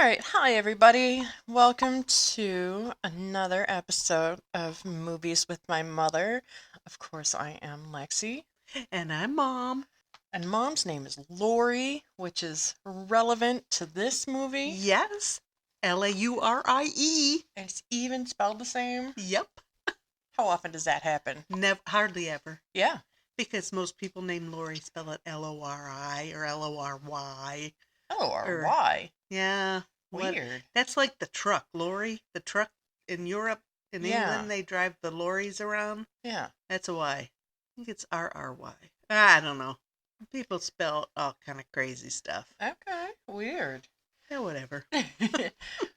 right, hi everybody. Welcome to another episode of Movies with My Mother. Of course, I am Lexi, And I'm Mom. and Mom's name is Lori, which is relevant to this movie. Yes. Laurie. And it's even spelled the same. Yep. How often does that happen? Never, hardly ever. Yeah. Because most people name Lori spell it Lori or Lory. Oh, or Or, why? yeah. What? Weird. That's like the truck, Lori. The truck in Europe, in Yeah. England, they drive the lorries around. Yeah. That's a Y. I think it's RRY. I don't know. People spell all kind of crazy stuff. Okay. Weird. Yeah, whatever.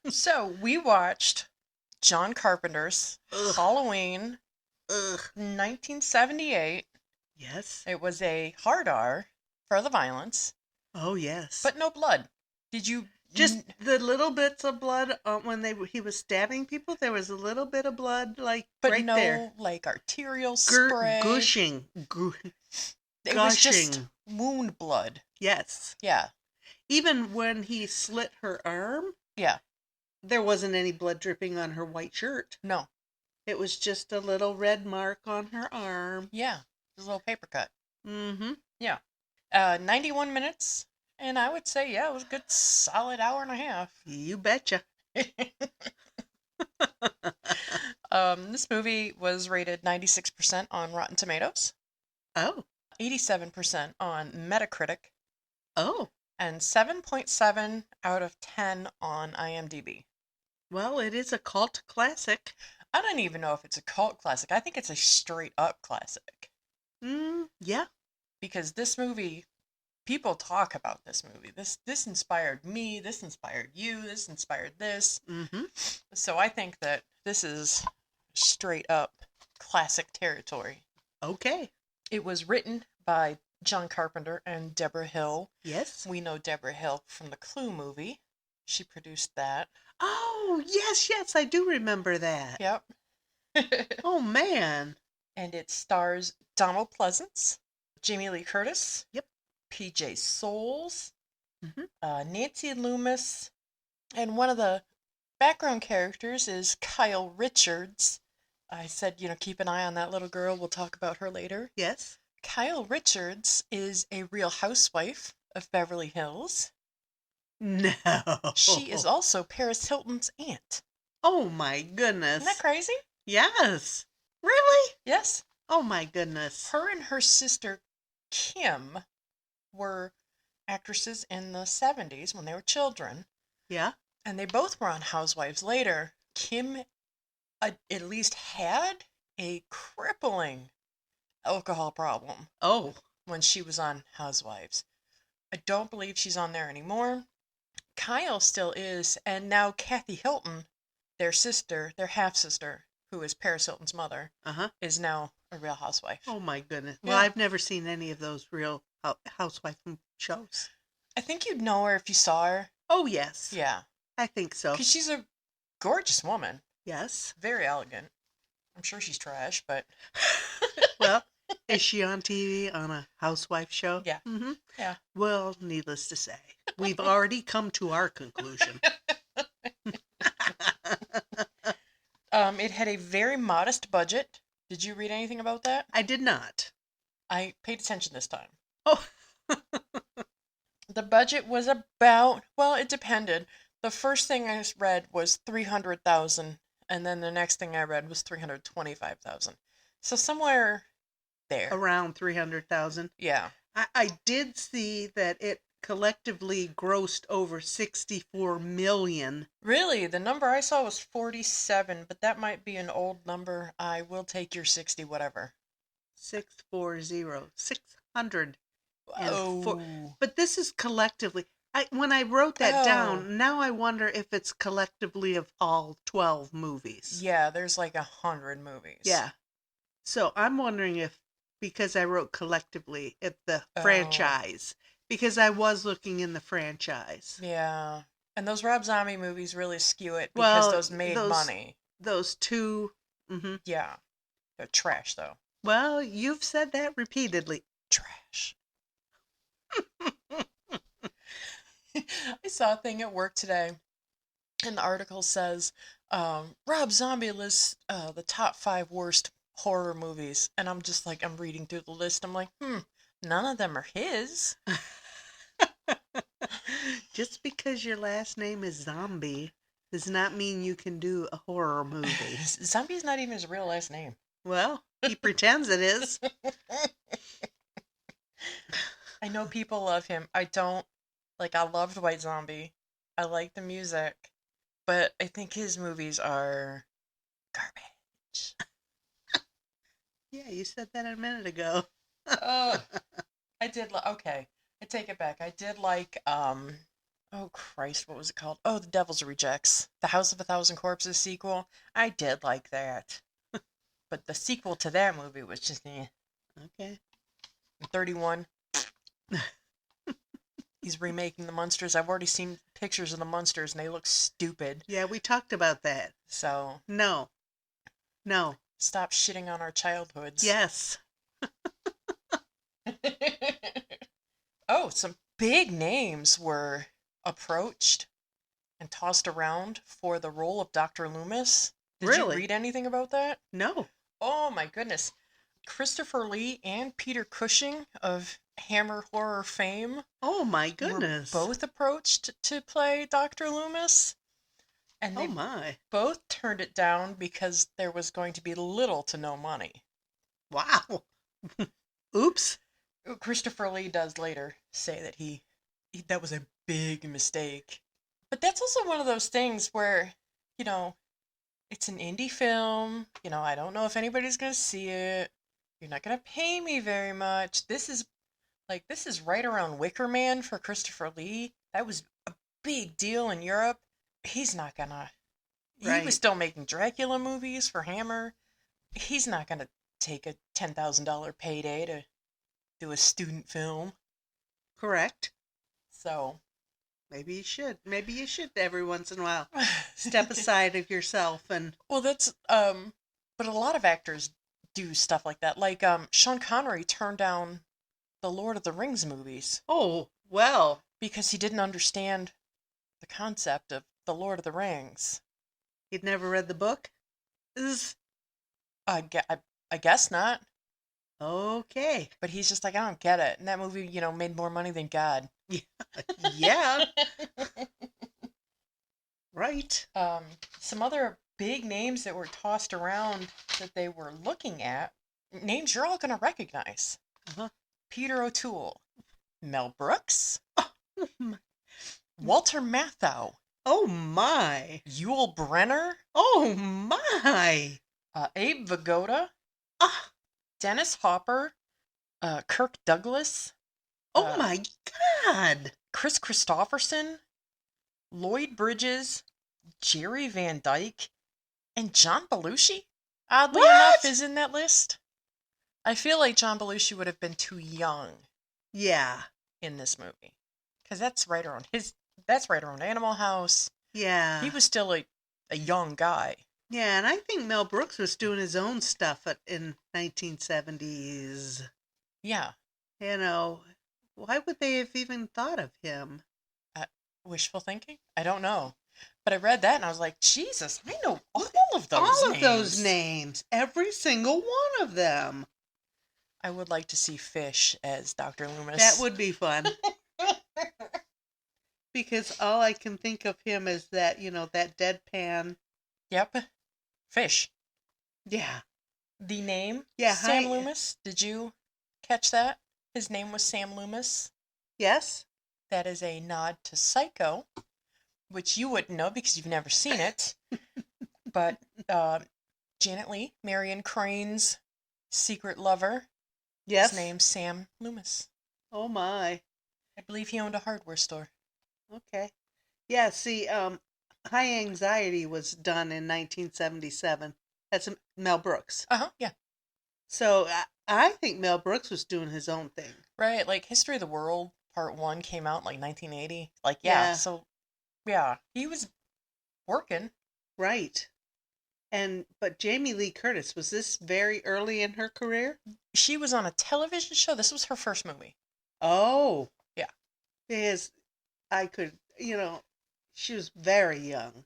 So, we watched John Carpenter's Ugh. Halloween Ugh. 1978. Yes. It was a hard R for the violence, Oh, yes. but no blood. Did you Just the little bits of blood when he was stabbing people. There was a little bit of blood, like but right no there, like arterial spray? gushing, It was just gushing. wound blood. Yes, Yeah. even when he slit her arm, Yeah. there wasn't any blood dripping on her white shirt. No. It was just a little red mark on her arm. Yeah. Just a little paper cut. Mm-hmm. Yeah. 91 minutes. And I would say, yeah, it was a good solid hour and a half. You betcha. This movie was rated 96% on Rotten Tomatoes, Oh, 87% on Metacritic, oh. and 7.7 out of 10 on IMDb. Well, it is a cult classic. I don't even know if it's a cult classic. I think it's a straight up classic. Yeah. Because this movie, people talk about this movie. This inspired me, this inspired you, this inspired this. Mm-hmm. So I think that this is straight up classic territory. Okay. It was written by John Carpenter and Deborah Hill. Yes. We know Deborah Hill from the Clue movie. She produced that. Oh, yes, I do remember that. Yep. Oh, man. And it stars Donald Pleasance, Jamie Lee Curtis, Yep. PJ Soles, Mm-hmm. Nancy Loomis, and one of the background characters is Kyle Richards. I said, keep an eye on that little girl. We'll talk about her later. Yes. Kyle Richards is a real housewife of Beverly Hills. No. She is also Paris Hilton's aunt. Oh, my goodness. Isn't that crazy? Yes. Really? Yes. Oh, my goodness. Her and her sister Kim were actresses in the 70s when they were children. Yeah. And they both were on Housewives later. Kim at least had a crippling alcohol problem Oh. when she was on Housewives. I don't believe she's on there anymore. Kyle still is, and now Kathy Hilton, their sister, their half-sister, who is Paris Hilton's mother, Uh-huh. is now a real housewife. Oh, my goodness. Yeah. Well, I've never seen any of those real housewife shows. I think you'd know her if you saw her. Oh, yes. Yeah. I think so. Because she's a gorgeous woman. Yes. Very elegant. I'm sure she's trash, but... Well, is she on TV on a housewife show? Yeah. Mm-hmm. Yeah. Well, needless to say, we've already come to our conclusion. It had a very modest budget. Did you read anything about that? I did not. I paid attention this time. Oh. The budget was about, well, it depended. The first thing I read was 300,000, and then the next thing I read was 325,000. So somewhere there. Around 300,000. Yeah. I did see that it collectively grossed over 64 million. Really, the number I saw was 47, but that might be an old number. I will take your 60 whatever. 640. 600. Oh. But this is collectively. When I wrote that Oh. down, now I wonder if it's collectively of all 12 movies. Yeah, there's like 100 movies. Yeah. So I'm wondering if, because I wrote collectively, if the Oh. franchise, because I was looking in the franchise. Yeah. And those Rob Zombie movies really skew it because Well, those made money. Those two. Mm-hmm. Yeah. They're trash, though. Well, you've said that repeatedly. Trash. I saw a thing at work today. And the article says, Rob Zombie lists the top 5 worst horror movies. And I'm just like, I'm reading through the list. I'm like, none of them are his. Just because your last name is Zombie does not mean you can do a horror movie. Zombie's not even his real last name. Well, he pretends it is. I know people love him. I don't. Like, I loved White Zombie. I like the music. But I think his movies are garbage. Yeah, you said that a minute ago. Oh, I did. Okay, I take it back. I did like. Oh Christ, what was it called? Oh, The Devil's Rejects, the House of a Thousand Corpses sequel. I did like that, but the sequel to that movie was just Okay. 31. He's remaking the Munsters. I've already seen pictures of the Munsters, and they look stupid. Yeah, we talked about that. So No. No. stop shitting on our childhoods. Yes. Oh, some big names were approached and tossed around for the role of Dr. Loomis. Did you Really? read anything about that? No. Oh my goodness. Christopher Lee and Peter Cushing of Hammer horror fame Oh my were goodness. both approached to play Dr. Loomis, and Oh they my. both turned it down because there was going to be little to no money. Wow. Oops. Christopher Lee does later say that that was a big mistake. But that's also one of those things where, you know, it's an indie film. I don't know if anybody's going to see it. You're not going to pay me very much. This is right around Wicker Man for Christopher Lee. That was a big deal in Europe. He's not going to. He was Right. still making Dracula movies for Hammer. He's not going to take a $10,000 payday to do a student film. Correct. So, Maybe you should. Maybe you should every once in a while step aside of yourself and well, that's but a lot of actors do stuff like that. Like Sean Connery turned down the Lord of the Rings movies oh, well, because he didn't understand the concept of the Lord of the Rings. you'd never read the book? Is I guess not, okay. but he's just like, I don't get it. And that movie, made more money than God. Yeah, right. Some other big names that were tossed around that they were looking at, names you're all going to recognize. Uh-huh. Peter O'Toole, Mel Brooks, Oh my. Walter Matthau, Oh my. Yul Brynner, Oh my. Abe Vigoda, Ah, Dennis Hopper, Kirk Douglas, oh uh, my God. Chris Christopherson, Lloyd Bridges, Jerry Van Dyke, and John Belushi, oddly enough, What? is in that list. I feel like John Belushi would have been too young Yeah. in this movie, because that's right around Animal House. Yeah. He was still a young guy. Yeah, and I think Mel Brooks was doing his own stuff in 1970s. Yeah, You know, why would they have even thought of him? wishful thinking. I don't know, but I read that and I was like, Jesus, I know all of those All names. of those names. Every single one of them. I would like to see Fish as Dr. Loomis. That would be fun. Because all I can think of him is that, that deadpan. Yep, Fish. Yeah. The name, Yeah, Sam hi. Loomis. Did you catch that? His name was Sam Loomis. Yes? That is a nod to Psycho, which you wouldn't know because you've never seen it. But Janet Leigh, Marion Crane's secret lover, Yes? his name's Sam Loomis. Oh my. I believe he owned a hardware store. Okay. Yeah, see, High Anxiety was done in 1977. That's Mel Brooks. Yeah. So I think Mel Brooks was doing his own thing. Right, like History of the World Part 1 came out in like 1980. Like, Yeah. so, yeah, he was working. Right. But Jamie Lee Curtis, was this very early in her career? She was on a television show. This was her first movie. Oh. Yeah. Because I could, she was very young.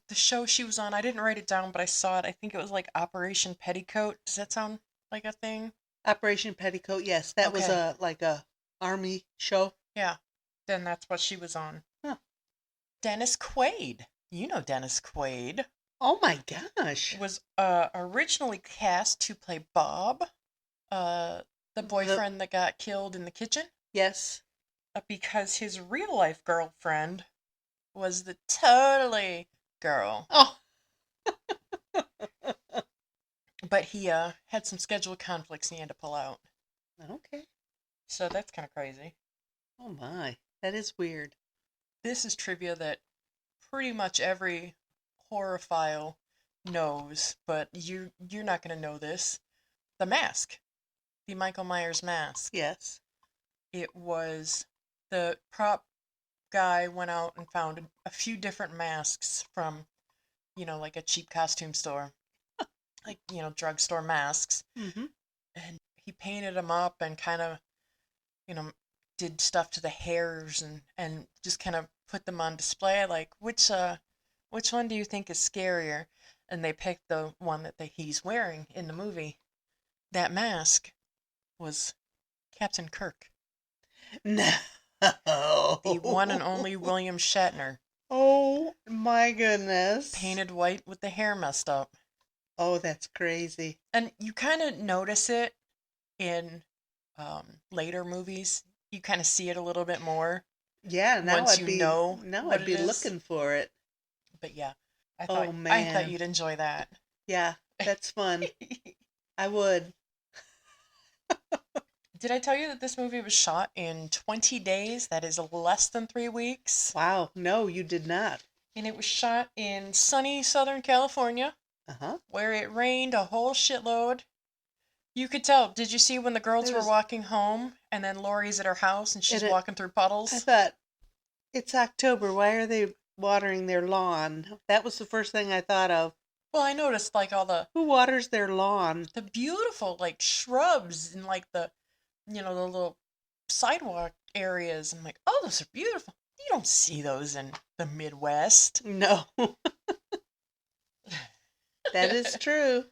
The show she was on, I didn't write it down, but I saw it. I think it was like Operation Petticoat. Does that sound like a thing? Operation Petticoat. Yes, that was Okay. a army show. Yeah. Then that's what she was on. Huh. Dennis Quaid. You know Dennis Quaid. Oh my gosh. Was originally cast to play Bob, uh, the The boyfriend that got killed in the kitchen, yes. because his real life girlfriend was the totally girl. Oh. But he had some schedule conflicts and he had to pull out. Okay. So that's kind of crazy. Oh my. That is weird. This is trivia that pretty much every horrorphile knows, but you're not going to know this. The mask, the Michael Myers mask. Yes. It was the prop guy went out and found a few different masks from, like a cheap costume store, like, drugstore masks, Mm-hmm. and he painted them up and kind of, you know, did stuff to the hairs and just kind of put them on display. Like, which one do you think is scarier? And they picked the one that he's wearing in the movie. That mask was Captain Kirk, No. the one and only William Shatner, Oh my goodness. painted white with the hair messed up. Oh, that's crazy. And you kind of notice it in later movies. You kind of see it a little bit more Yeah, once you know now what I'd it be is. looking for it. But yeah, Oh I thought man. you'd enjoy that. Yeah, that's fun. I would. Did I tell you that this movie was shot in 20 days? That is less than 3 weeks. Wow. No, you did not. And it was shot in sunny Southern California, Uh-huh. where it rained a whole shitload. You could tell. Did you see when the girls It were was walking home and then Lori's at her house and she's it walking through I puddles? thought it's October. Why are they watering their lawn? That was the first thing I thought of. Well, I noticed like all Who waters their lawn? the beautiful like shrubs and like the little sidewalk areas. I'm like, oh, those are beautiful. You don't see those in the Midwest. No. That is true.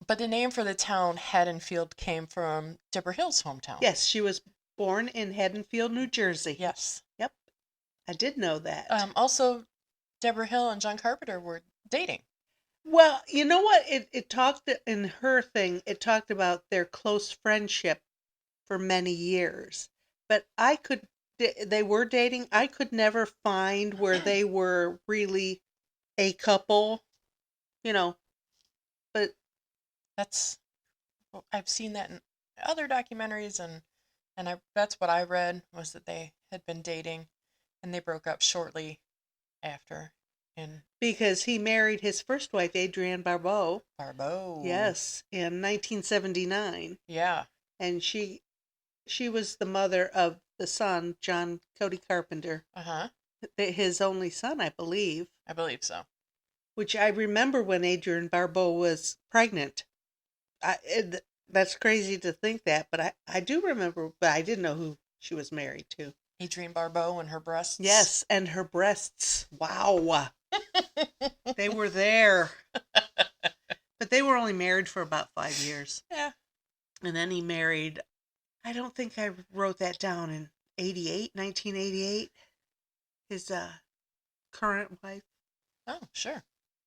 But the name for the town, Haddonfield, came from Deborah Hill's hometown. Yes, she was born in Haddonfield, New Jersey. Yes. Yep. I did know that. Also, Deborah Hill and John Carpenter were dating. Well, you know what? It talked in her thing, it talked about their close friendship for many years. But they were dating. I could never find where they were really a couple, you know. But That's I've seen that in other documentaries, and that's what I read, was that they had been dating and they broke up shortly after in because he married his first wife, Adrienne Barbeau, Barbeau. yes, in 1979, Yeah. and she was the mother of the son, John Cody Carpenter, Uh-huh. his only son, I believe. I believe so. Which I remember when Adrienne Barbeau was pregnant. That's crazy to think that, but I do remember, but I didn't know who she was married to. Adrienne Barbeau and her breasts. Yes, and her breasts. Wow. They were there. But they were only married for about 5 years. Yeah. And then he married, I don't think I wrote that down, in 1988, his current wife. Oh, sure.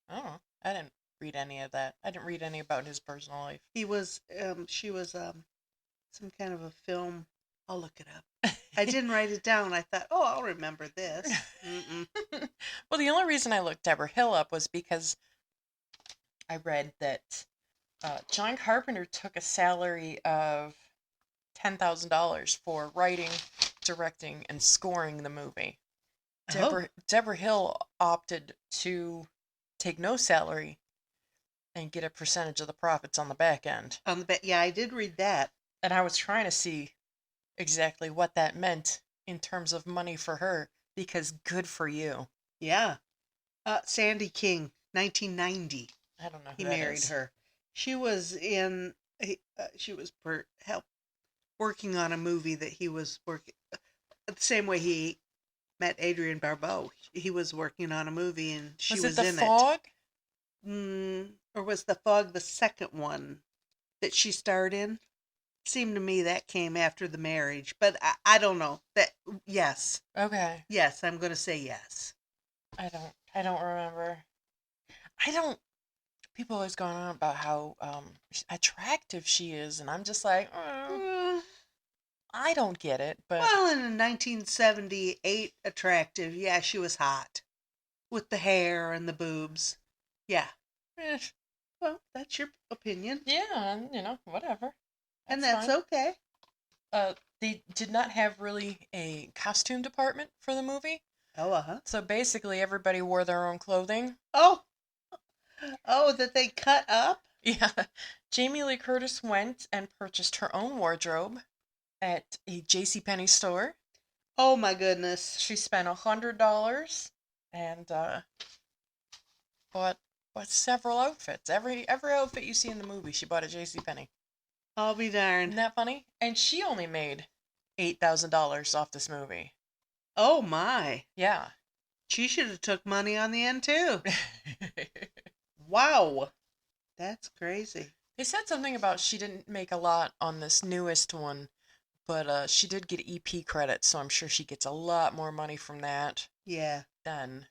Oh, I didn't read any of that. I didn't read any about his personal life. She was some kind of a film. I'll look it up. I didn't write it down. I thought, oh, I'll remember this. Mm-mm. Well, the only reason I looked Deborah Hill up was because I read that John Carpenter took a salary of $10,000 for writing, directing, and scoring the movie. Deborah Hill opted to take no salary and get a percentage of the profits on the back end. On the back, yeah, I did read that. And I was trying to see exactly what that meant in terms of money for her, because good for you. Yeah. Sandy King, 1990. I don't know He who that married is. her. She was working on a movie that he was working the same way he met Adrienne Barbeau. He was working on a movie and she Was it was The in it. Fog? Or was The Fog the second one that she starred in? Seemed to me that came after the marriage, but I don't know. That yes. Okay. Yes, I'm going to say yes. I don't remember. I don't People always going on about how attractive she is, and I'm just like, Uh, I don't get it, but well, in 1978, attractive. Yeah, she was hot with the hair and the boobs. Yeah. eh, Well, that's your opinion, yeah, whatever. and That's that's fine. okay. They did not have really a costume department for the movie, Oh, uh-huh. so basically everybody wore their own clothing. Oh, oh, that they cut up? Yeah, Jamie Lee Curtis went and purchased her own wardrobe at a JCPenney store. Oh, my goodness. She spent $100 and bought bought several outfits. Every outfit you see in the movie, she bought at JCPenney. I'll be Isn't darned. that funny? And she only made $8,000 off this movie. Oh, my. Yeah. She should have took money on the end, too. Wow. That's crazy. They said something about she didn't make a lot on this newest one, but she did get EP credits, so I'm sure she gets a lot more money from that Yeah. than,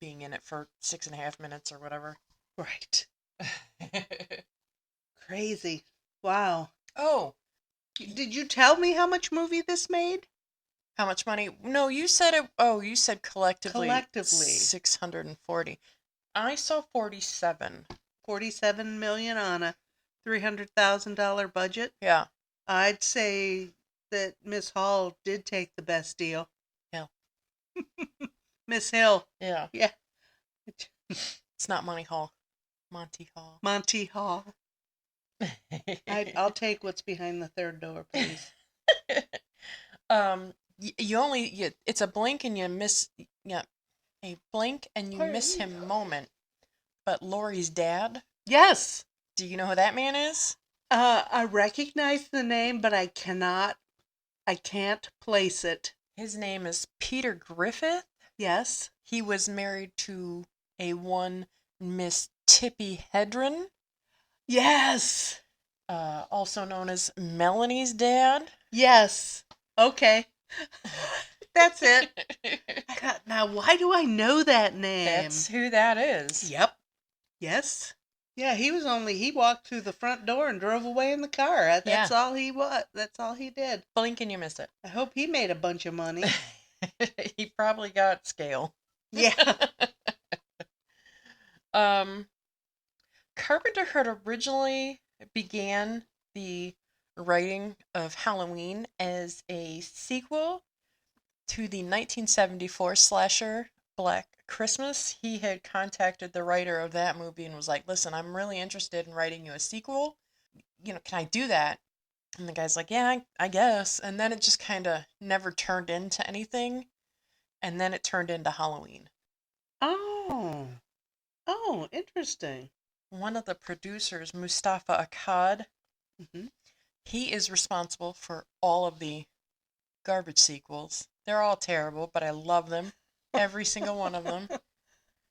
being in it for 6.5 minutes or whatever. Right. Crazy. Wow. Oh, Did you tell me how much movie this made? how much money? No, you said it. Oh, you said collectively Collectively. 640. I saw 47. 47 million on a $300,000 budget. Yeah. I'd say that Miss Hall did take the best deal. Yeah. Miss Hill. Yeah. Yeah. It's not Monty Hall. Monty Hall. Monty Hall. I'll take what's behind the third door, please. It's a blink and you miss, yeah, a blink and you miss him moment. But Lori's dad, Yes. do you know who that man is? I recognize the name, but I can't place it. His name is Peter Griffith. Yes. He was married to a one Miss Tippi Hedren, Yes. also known as Melanie's dad. Yes. Okay. That's it. Now, why do I know that name? That's who that is. Yep. Yes. Yeah, he walked through the front door and drove away in the car. That's all he was. That's all he did. Blink and you miss it. I hope he made a bunch of money. He probably got scale. Yeah. Carpenter had originally began the writing of Halloween as a sequel to the 1974 slasher Black Christmas. He had contacted the writer of that movie and was like, listen, I'm really interested in writing you a sequel. Can I do that? And the guy's like, yeah, I guess. And then it just kind of never turned into anything. And then it turned into Halloween. Oh. Oh, interesting. One of the producers, Mustafa Akkad, Mm-hmm. he is responsible for all of the garbage sequels. They're all terrible, but I love them. Every single one of them.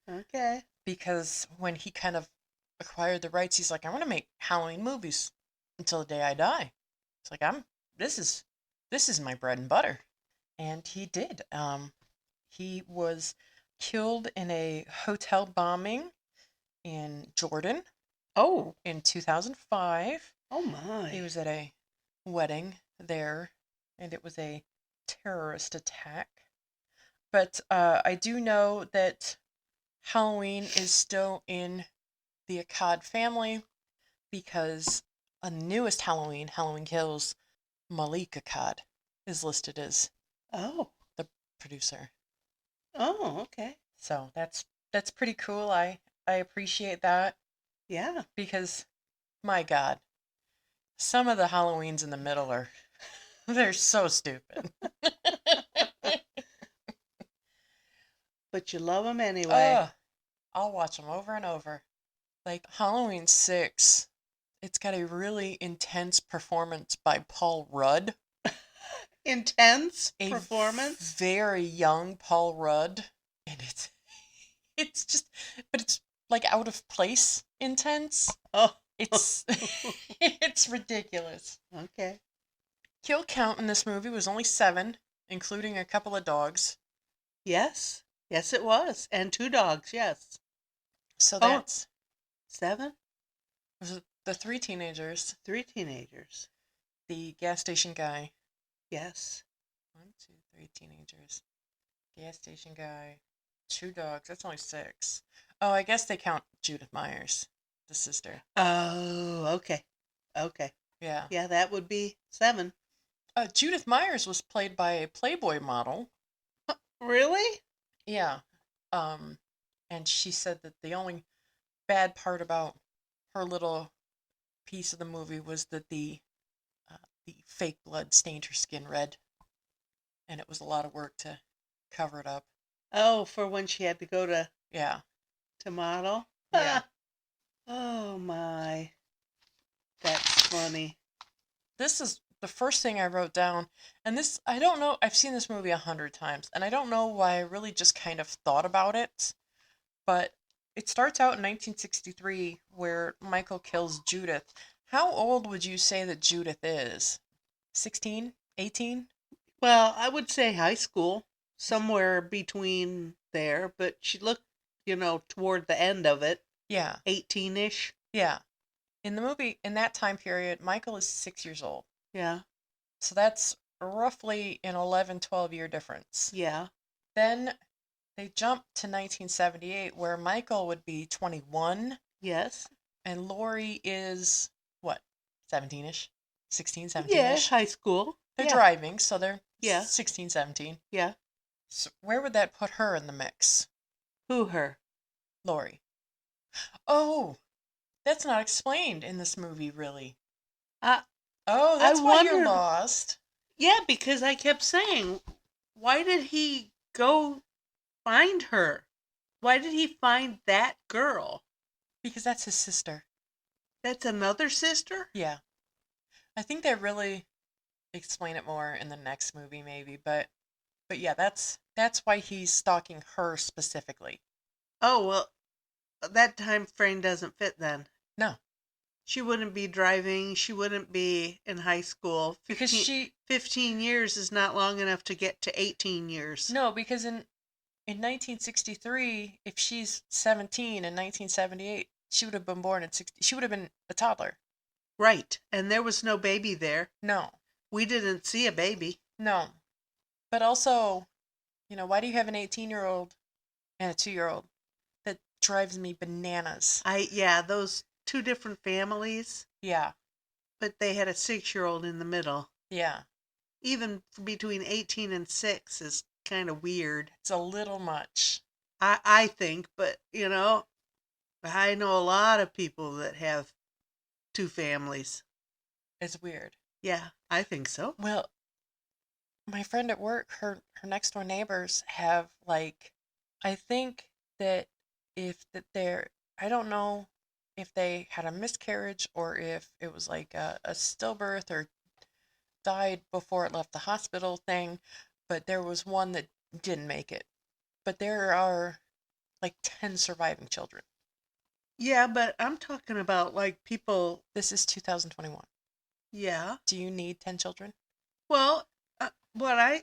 Okay. Because when he kind of acquired the rights, he's like, I want to make Halloween movies until the day I die. It's like this is my bread and butter. And he did. He was killed in a hotel bombing in Jordan. Oh. In 2005. Oh my. He was at a wedding there, and it was a terrorist attack. But I do know that Halloween is still in the Akkad family because a newest Halloween, Halloween Kills, Malik Akkad is listed as the producer. Oh, okay. So that's pretty cool. I appreciate that. Yeah. Because, my God, some of the Halloweens in the middle they're so stupid. But you love them anyway. I'll watch them over and over. Like Halloween 6, it's got a really intense performance by Paul Rudd. intense a performance. very young Paul Rudd, and it's just, but it's like out of place intense. Oh, It's it's ridiculous. okay. Kill count in this movie was only 7, including a couple of dogs. Yes. Yes, it was. And 2 dogs, yes. So Oh, that's 7? was the 3 teenagers, 3 teenagers. the gas station guy. Yes. 1, 2, 3 teenagers, gas station guy, 2 dogs. That's only 6. Oh, I guess they count Judith Myers, the sister. Oh, okay. Okay. Yeah. Yeah, that would be 7. Judith Myers was played by a Playboy model. Really? Yeah. Um, and she said that the only bad part about her little piece of the movie was that the fake blood stained her skin red, and it was a lot of work to cover it up. Oh, for when she had to go Yeah. to model? Yeah. Oh my. That's funny. This is the first thing I wrote down, and this, I don't know, I've seen this movie 100 times, and I don't know why I really just kind of thought about it, but it starts out in 1963 where Michael kills Judith. How old would you say that Judith is? 16? 18? Well, I would say high school, somewhere between there, but she looked, toward the end of it, Yeah. 18-ish. Yeah. In the movie, in that time period, Michael is 6 years old. Yeah. So that's roughly an 11, 12-year difference. Yeah. Then they jump to 1978 where Michael would be 21 Yes. and Lori is, what, 17-ish? 16, Yeah, 17-ish? high school. They're Yeah. driving, so they're Yeah. 16, 17. Yeah. So where would that put her in the mix? Who, her? Lori. Oh, that's not explained in this movie, really. I Oh, I that's why you're wondered. lost. Yeah, because I kept saying, why did he go find her? Why did he find that girl? Because that's his sister. That's another sister? Yeah. I think they really explain it more in the next movie, maybe, but yeah, that's why he's stalking her specifically. Oh, well, that time frame doesn't fit then. No, She wouldn't be driving. She wouldn't be in high school. because 15 years is not long enough to get to 18 years. no, because in 1963, if she's 17 in 1978, she would have been born in 60. She would have been a toddler. Right. And there was no baby there. No, We didn't see a baby. no. But also, why do you have an 18-year-old and a 2-year-old? That drives me bananas. Yeah, those 2 different families, Yeah, but they had a 6-year-old in the middle. yeah. Even between 18 and 6 is kind of weird. It's a little much. I think, but I know a lot of people that have 2 families. It's weird. Yeah, I think so. Well, my friend at work, her next door neighbors have like, I think that if that they're, I don't know if they had a miscarriage or if it was like a stillbirth or died before it left the hospital thing, but there was one that didn't make it. But there are like 10 surviving children. Yeah, but I'm talking about like people. This is 2021. Yeah. Do you need 10 children? Well, well,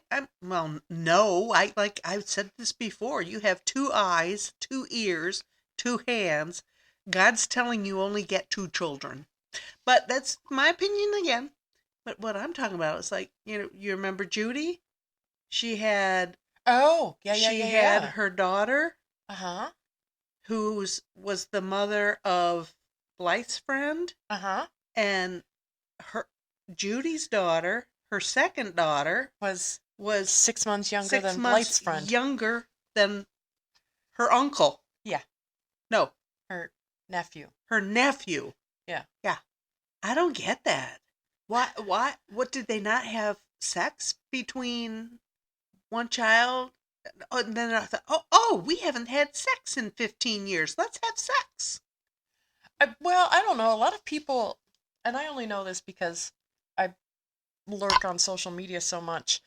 no. I've said this before. You have 2 eyes, 2 ears, 2 hands. God's telling you only get 2 children. But that's my opinion again. But what I'm talking about is like, you remember Judy? She had Oh, yeah, she had her daughter, Uh-huh. who was the mother of Blythe's friend, Uh-huh. and her Judy's daughter, her second daughter, Was was 6 months younger 6 than months Blight's friend. younger than her uncle. Yeah, No, her nephew. her nephew. Yeah. Yeah. I don't get that. What did they not have sex between one child? Oh, and then I thought, oh, we haven't had sex in 15 years. Let's have sex. Well, I don't know. A lot of people, and I only know this because I lurk on social media so much.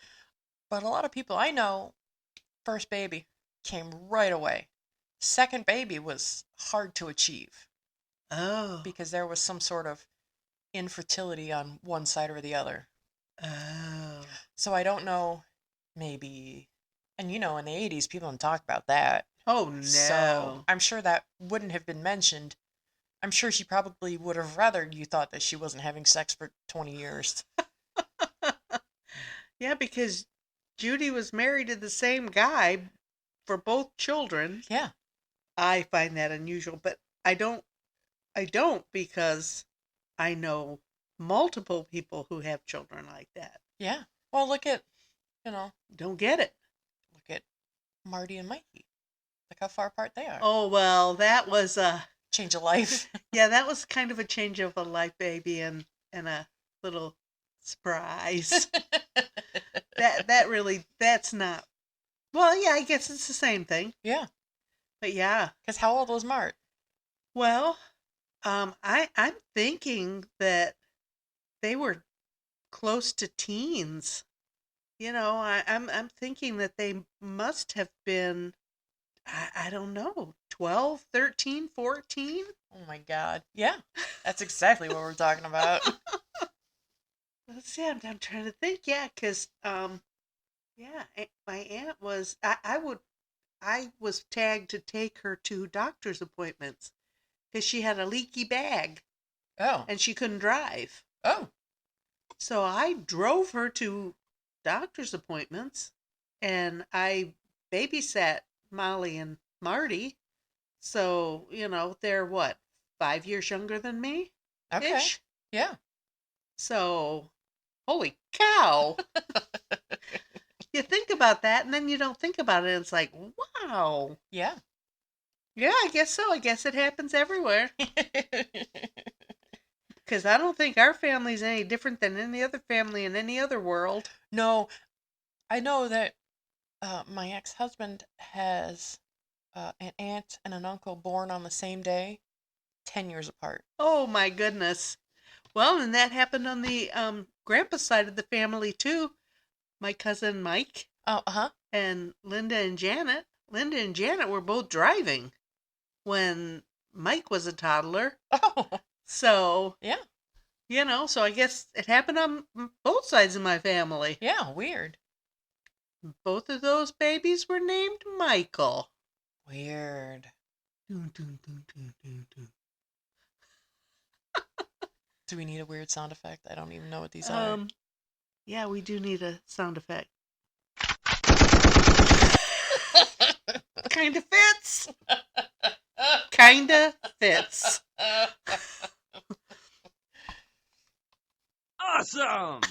But a lot of people I know, first baby came right away. Second baby was hard to achieve Oh. because there was some sort of infertility on one side or the other. Oh. So I don't know, maybe, and in the 80s, people don't talk about that. Oh So no. I'm sure that wouldn't have been mentioned. I'm sure she probably would have rather you thought that she wasn't having sex for 20 years. Yeah, because Judy was married to the same guy for both children. Yeah, I find that unusual, but I don't because I know multiple people who have children like that. yeah. Well, you know, Don't get it. look at Marty and Mikey. Look how far apart they are. Oh, well, that was Change of life. yeah, that was kind of a change of a life, baby, and a little surprise. That's not. Well, yeah, I guess it's the same thing. Yeah, But yeah. because how old was Mart? Well, I'm thinking that they were close to teens. I'm thinking that they must have been, I don't know, 12, 13, 14. Oh my God. Yeah, that's exactly what we're talking about. Let's see, I'm trying to think. Yeah, because yeah, my aunt was. I was tagged to take her to doctor's appointments because she had a leaky bag Oh, and she couldn't drive. oh, So I drove her to doctor's appointments and I babysat Molly and Marty. So, they're what, 5 years younger than me okay. ish? Yeah, So, holy cow. You think about that and then you don't think about it. And it's like, wow. yeah. Yeah, I guess so. I guess it happens everywhere. Because I don't think our family's any different than any other family in any other world. No, I know that my ex-husband has an aunt and an uncle born on the same day, 10 years apart. Oh my goodness. Well, and that happened on the grandpa side of the family too. My cousin Mike Oh, uh-huh. and Linda and Janet. Linda and Janet were both driving when Mike was a toddler. Oh, So, yeah. so I guess it happened on both sides of my family. Yeah, weird. Both of those babies were named Michael. Weird. Dun, dun, dun, dun, dun, dun. Do we need a weird sound effect? I don't even know what these are. Yeah, we do need a sound effect. Kinda fits. Kinda fits. Awesome!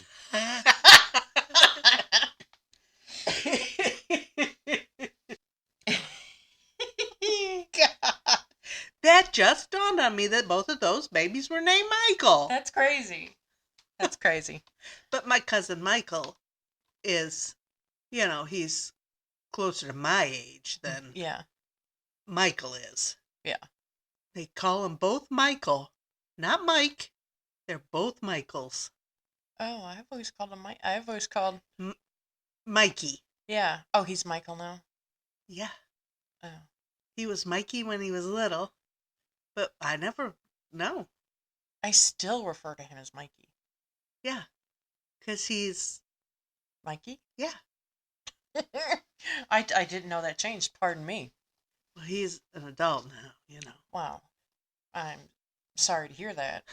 God. That just dawned on me that both of those babies were named Michael. That's crazy. That's crazy. But my cousin Michael is, he's closer to my age than Yeah. Michael is. Yeah. They call them both Michael, not Mike. They're both Michaels. Oh, I've always called him Mike. I've always called. Mikey. Yeah. Oh, he's Michael now. Yeah. Oh. He was Mikey when he was little, but I never know. I still refer to him as Mikey. Yeah. Because he's, Mikey? yeah. I didn't know that changed. Pardon me. Well, he's an adult now. Wow. I'm sorry to hear that.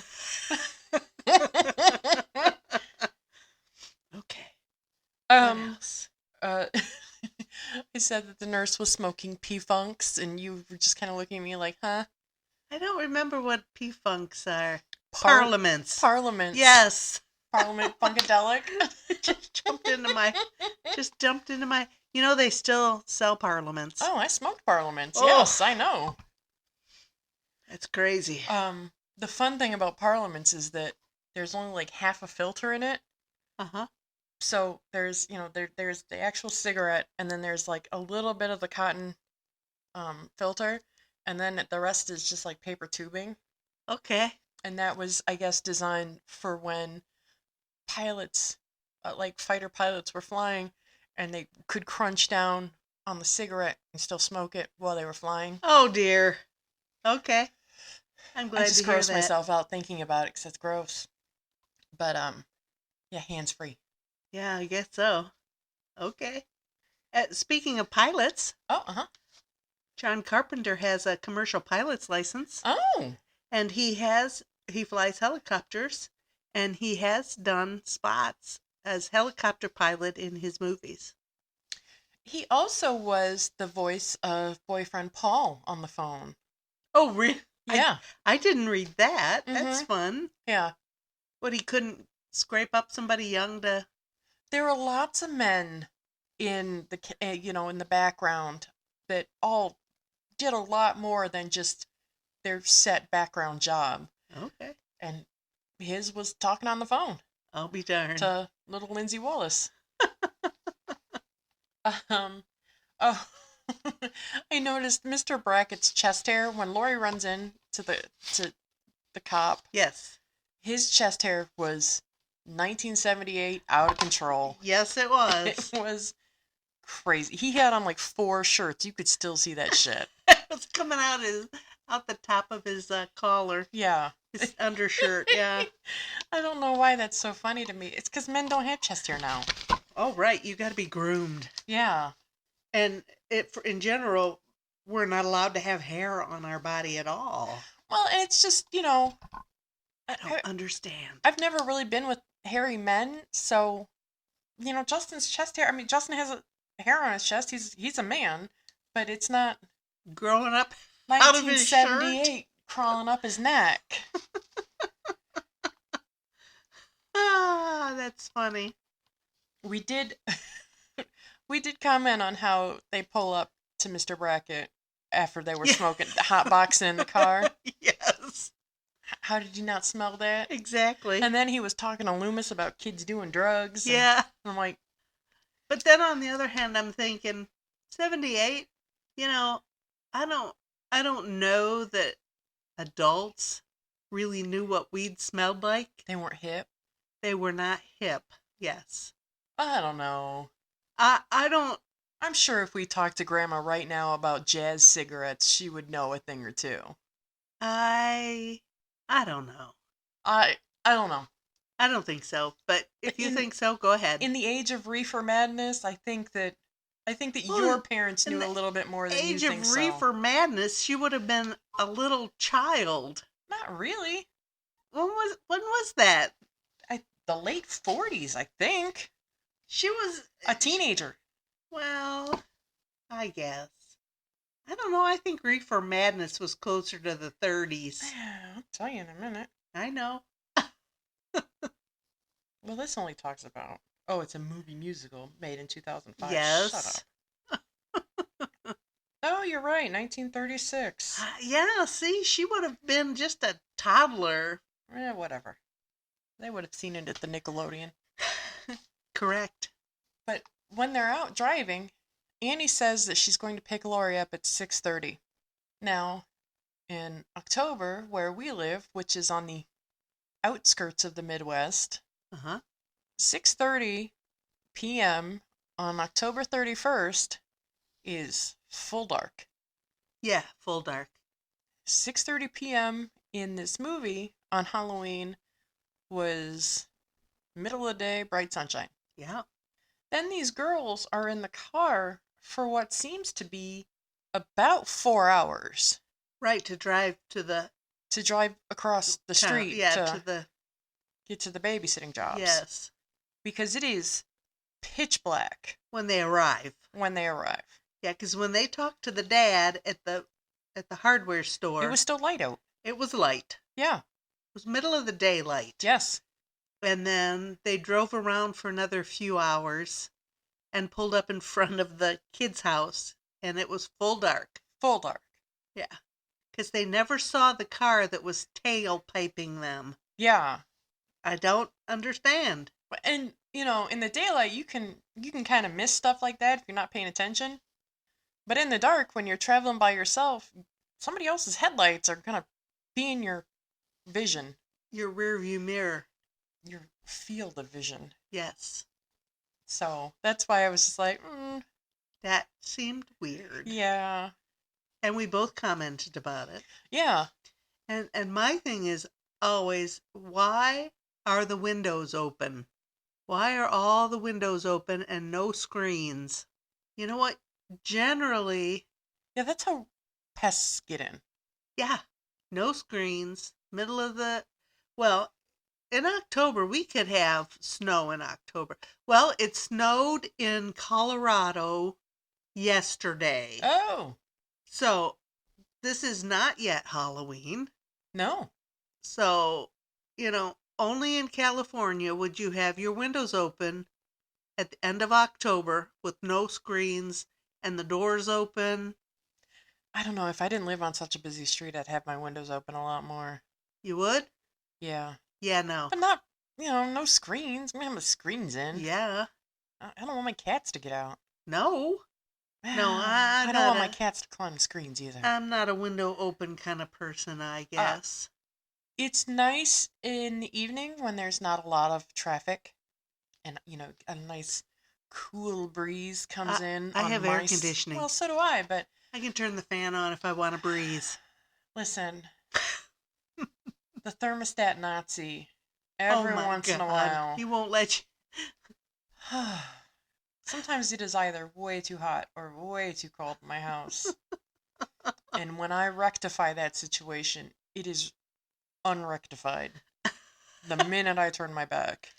Okay. What else? I said that the nurse was smoking P-Funks, and you were just kind of looking at me like, huh? I don't remember what P-Funks are. Parliaments. Parliaments. Yes. Parliament Funkadelic. just jumped into my. They still sell Parliaments. Oh, I smoked Parliaments. Oh. Yes, I know. That's crazy. The fun thing about Parliaments is that there's only like half a filter in it. Uh-huh. So there's, there's the actual cigarette, and then there's like a little bit of the cotton filter, and then the rest is just like paper tubing. Okay. And that was, I guess, designed for when pilots like fighter pilots were flying, and they could crunch down on the cigarette and still smoke it while they were flying. Oh dear. Okay. I'm I glad to just hear gross that. myself out thinking about it because it's gross. But yeah, hands free. Yeah, I guess so. Okay. Speaking of pilots, Oh, uh huh. John Carpenter has a commercial pilot's license, Oh, and he flies helicopters, and he has done spots as helicopter pilot in his movies. he also was the voice of boyfriend Paul on the phone. Oh, really? I Yeah. I didn't read that. That's Mm-hmm. fun. Yeah. But he couldn't scrape up somebody young to. There were lots of men in in the background that all did a lot more than just their set background job. Okay. And his was talking on the phone I'll be darned. to little Lindsay Wallace. Um, oh, I noticed Mr. Brackett's chest hair when Lori runs in to the cop. Yes. His chest hair was 1978 out of control. Yes, it It was. was crazy. He had on like 4 shirts. You could still see that shit. It was coming out the top of his collar, Yeah. his undershirt. Yeah. I don't know why that's so funny to me. It's because men don't have chest hair now. Oh, right. You got to be groomed. Yeah. And in general, we're not allowed to have hair on our body at all. Well, and it's just, I don't understand. I've never really been with hairy men, so Justin's chest hair. I mean, Justin has a hair on his chest. He's a man, but it's not Growing up out of his shirt. 1978 crawling up his neck. Ah, that's funny. We did we did comment on how they pull up to Mr. Brackett after they were Yeah. smoking hot boxing in the car. Yes, How did you not smell that? exactly. And then he was talking to Loomis about kids doing drugs. And Yeah. I'm like, But then on the other hand, I'm thinking 78, I don't know that adults really knew what weed smelled like. they weren't hip. They were not hip. Yes. I don't know. I don't. I'm sure if we talked to Grandma right now about jazz cigarettes, she would know a thing or two. I I don't know. I don't know. I don't think so. But if you In think so, go ahead. in the age of reefer madness, I think that Well, your parents in knew the a little bit more than you Age think of so. reefer madness, she would have been a little child. Not really. When was that? The late 40s, I think. She was A teenager. well, I guess. I don't know. I think reefer madness was closer to the 30s. I'll tell you in a minute. I know. Well, this only talks about. Oh, it's a movie musical made in 2005. Yes. Shut up. Oh, you're right. 1936. Yeah, see, she would have been just a toddler. Whatever. They would have seen it at the Nickelodeon. Correct. But when they're out driving, Annie says that she's going to pick Lori up at 6:30. Now, in October, where we live, which is on the outskirts of the Midwest, Uh-huh. 6:30 p.m. on October 31st is full dark. Yeah, full dark. 6:30 p.m. in this movie on Halloween was middle of the day, bright sunshine. Yeah. Then these girls are in the car for what seems to be about 4 hours Right, to drive to drive across the town. street Yeah, to to the get to the babysitting jobs. yes, Because it is pitch black when they arrive. when they arrive. Yeah, because when they talked to the dad at the hardware store, It was still light out. it was light. Yeah. It was middle of the day light. Yes. And then they drove around for another few hours and pulled up in front of the kid's house, and it was full dark. Full dark. Yeah, because they never saw the car that was tail piping them. Yeah. I don't understand. And in the daylight you can kind of miss stuff like that if you're not paying attention. But in the dark, when you're traveling by yourself, somebody else's headlights are gonna be in your vision, Your rear view mirror. your field of vision. Yes. So that's why I was just like, That seemed weird. yeah, And we both commented about it. yeah. And my thing is always, why are the windows open? Why are all the windows open and no screens? You know what? Generally, Yeah, that's how pests get in. yeah, no screens. Middle of the, well, in October, we could have snow in October. Well, it snowed in Colorado yesterday. Oh, So this is not yet Halloween. no. So, only in California would you have your windows open at the end of October with no screens and the doors open. I don't know. If I didn't live on such a busy street, I'd have my windows open a lot more. You would? Yeah. Yeah, no. But not, no screens. I'm gonna have the screens in. Yeah. I don't want my cats to get out. No. No, I don't want my cats to climb the screens either. I'm not a window open kind of person, I Uh, guess. it's nice in the evening when there's not a lot of traffic and, a nice cool breeze comes I, in I on have air conditioning. Well, so do I, but I can turn the fan on if I want to breeze. listen, the thermostat Nazi, Oh every my once in a God. while. He won't let you. Sometimes it is either way too hot or way too cold in my house. And when I rectify that situation, it is unrectified the minute I turn my back.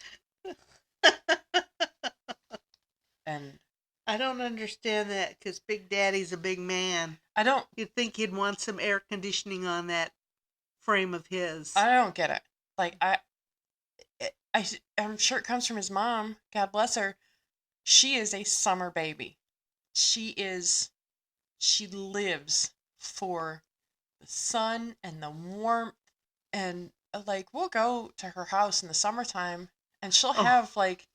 And I don't understand that because Big Daddy's a big man. I don't You'd think he'd want some air conditioning on that frame of his. I don't get it. Like I'm sure it comes from his mom. God bless her. She is a summer baby. She lives for the sun and the warmth and like we'll go to her house in the summertime and she'll Oh, have like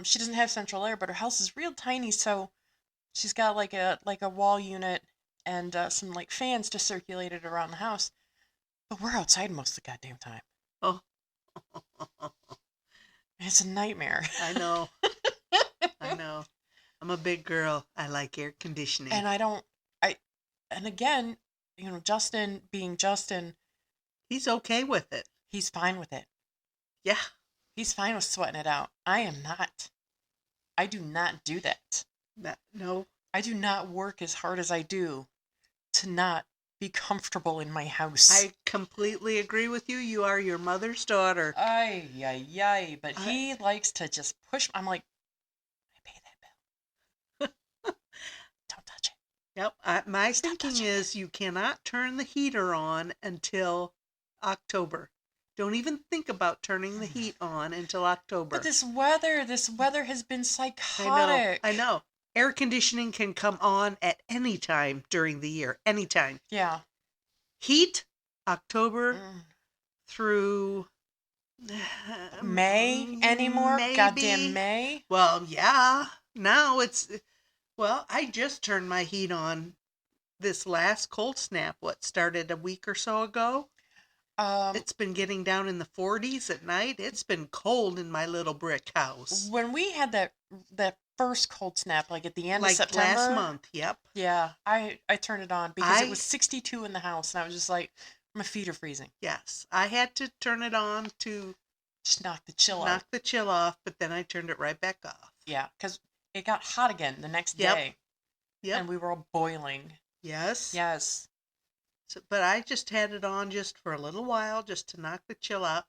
she doesn't have central air but her house is real tiny so she's got like a wall unit and some like fans to circulate it around the house but we're outside most of the goddamn time. oh, It's a nightmare. I know. I know. I'm a big girl. I like air conditioning. And and again, Justin being Justin, He's okay with it. he's fine with it. Yeah. He's fine with sweating it out. I am not. I do not do that. No. I do not work as hard as I do to not be comfortable in my house. I completely agree with you. You are your mother's daughter. Ay, ay, ay. But he likes to just push. I'm like, I pay that bill. Don't touch it. Yep. My thinking is you cannot turn the heater on until October. Don't even think about turning the heat on until October. But this weather has been psychotic. I know. Air conditioning can come on at any time during the year. Anytime. Yeah. Heat, October through May anymore? Maybe. Goddamn May? Well, yeah. Now I just turned my heat on this last cold snap, started a week or so ago. It's been getting down in the 40s at night. It's been cold in my little brick house. When we had that first cold snap, like at the end of Like September. last month, yep. Yeah, I turned it on because it was 62 in the house, and I was just like, my feet are freezing. Yes, I had to turn it on to just knock the chill off, but then I turned it right back off. Yeah, because it got hot again the next day. Yep. And we were all boiling. Yes. Yes. So, but I just had it on just for a little while, just to knock the chill out.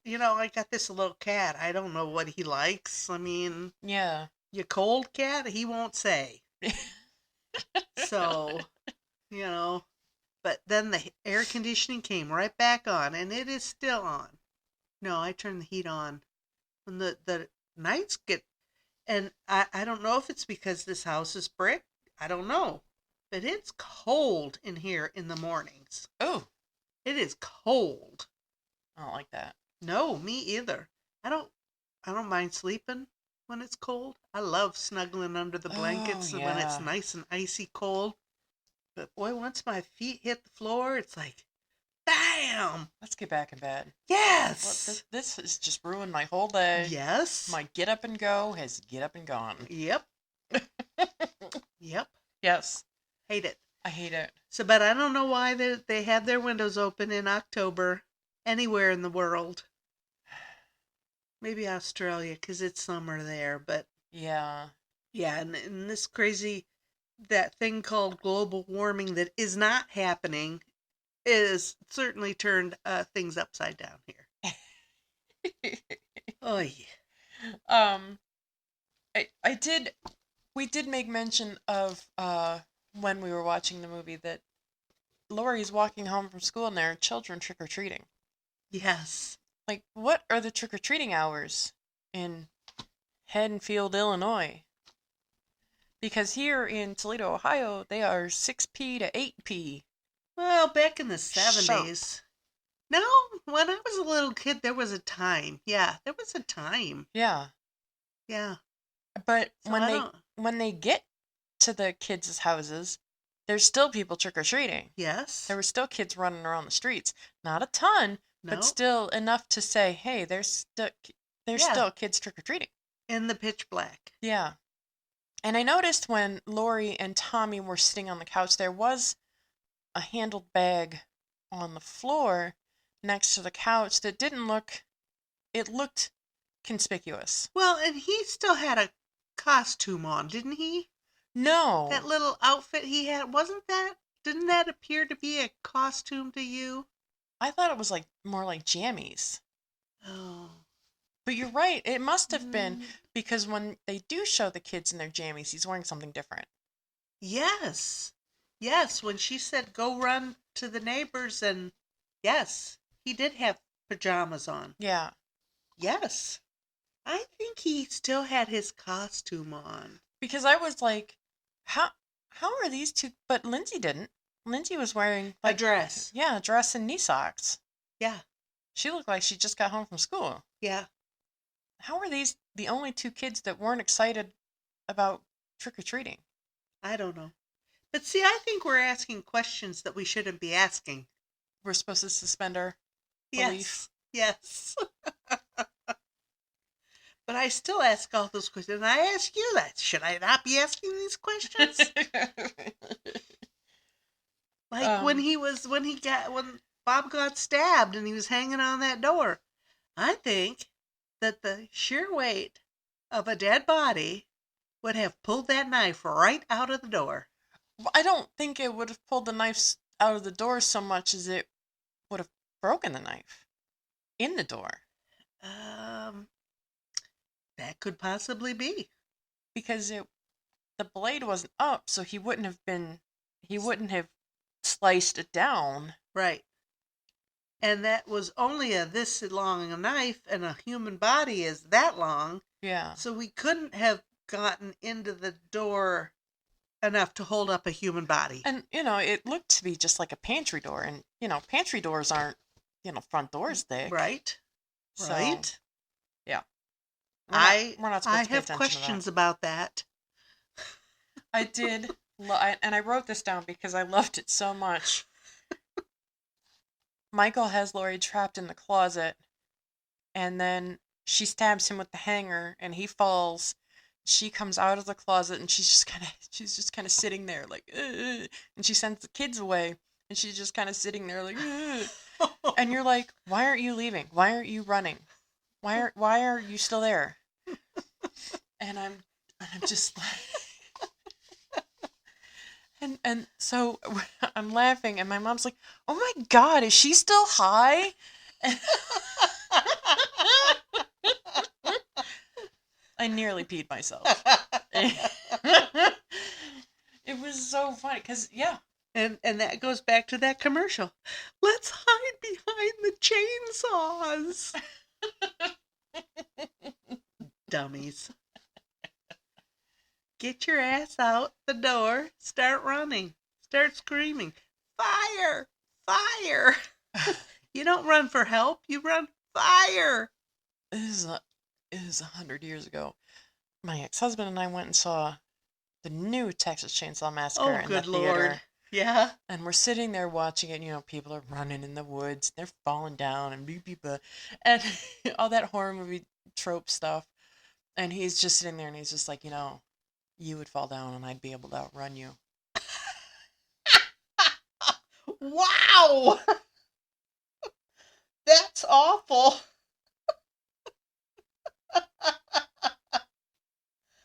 I got this little cat. I don't know what he likes. I mean, yeah. You cold cat? He won't say. So, but then the air conditioning came right back on, and it is still on. No, I turn the heat on when the nights get, and I don't know if it's because this house is brick. I don't know. But it's cold in here in the mornings. Oh. It is cold. I don't like that. No, me either. I don't mind sleeping when it's cold. I love snuggling under the blankets when it's nice and icy cold. But boy, once my feet hit the floor, it's like, bam. Let's get back in bed. Well, Yes. this has just ruined my whole day. Yes. My get up and go has get up and gone. Yep. Yep. Yes. Hate it. I hate it. So, but I don't know why they have their windows open in October anywhere in the world. Maybe Australia because it's summer there, but Yeah. yeah, and this crazy, that thing called global warming that is not happening is certainly turned things upside down here. Oh yeah. um, I did. We did make mention of when we were watching the movie that Lori's walking home from school and there are children trick or treating. Yes. Like, what are the trick or treating hours in Haddonfield, Illinois? Because here in Toledo, Ohio, they are 6 p. to 8 p. Well, back in the Sharp. 70s. No, when I was a little kid, there was a time. Yeah, there was a time. Yeah. Yeah. But So when they get to the kids' houses, there's still people trick or treating. Yes. There were still kids running around the streets. Not a ton, No. but still enough to say, hey, there's still kids trick or treating. In the pitch black. Yeah. And I noticed when Lori and Tommy were sitting on the couch, there was a handled bag on the floor next to the couch that it looked conspicuous. Well, and he still had a costume on, didn't he? No. That little outfit he had, didn't that appear to be a costume to you? I thought it was more like jammies. Oh. But you're right, it must have been because when they do show the kids in their jammies, he's wearing something different. Yes. Yes, when she said go run to the neighbors, and yes, he did have pajamas on. Yeah. Yes. I think he still had his costume on. Because I was like, how are these two? But Lindsay didn't. Lindsay was wearing A dress. Yeah, a dress and knee socks. Yeah. She looked like she just got home from school. Yeah. How are these the only two kids that weren't excited about trick-or-treating? I don't know. But see, I think we're asking questions that we shouldn't be asking. We're supposed to suspend our belief. Yes. But I still ask all those questions. And I ask you that. Should I not be asking these questions? Like when Bob got stabbed and he was hanging on that door. I think that the sheer weight of a dead body would have pulled that knife right out of the door. Well, I don't think it would have pulled the knife out of the door so much as it would have broken the knife in the door. That could possibly be. Because the blade wasn't up, so he wouldn't have sliced it down. Right. And that was only this long a knife, and a human body is that long. Yeah. So we couldn't have gotten into the door enough to hold up a human body. And, it looked to be just like a pantry door. And, pantry doors aren't, front doors thick. Right. So, right. Yeah. We're not supposed to pay have attention questions to that. about that. I did. And I wrote this down because I loved it so much. Michael has Lori trapped in the closet, and then she stabs him with the hanger, and he falls. She comes out of the closet, and she's just kind of sitting there like, ugh. And she sends the kids away, and she's just kind of sitting there like, ugh. And you're like, why aren't you leaving? Why aren't you running? Why are you still there? And I'm just like, and so I'm laughing, and my mom's like, oh my God, is she still high? I nearly peed myself. It was so funny because, yeah. And that goes back to that commercial. Let's hide behind the chainsaws. Dummies. Get your ass out the door. Start running. Start screaming. Fire! Fire! You don't run for help. You run fire. It is 100 years ago. My ex-husband and I went and saw the new Texas Chainsaw Massacre in the theater. Lord. Yeah. And we're sitting there watching it, people are running in the woods, they're falling down and beep beep and all that horror movie trope stuff. And he's just sitting there and he's just like, you would fall down and I'd be able to outrun you. Wow. That's awful.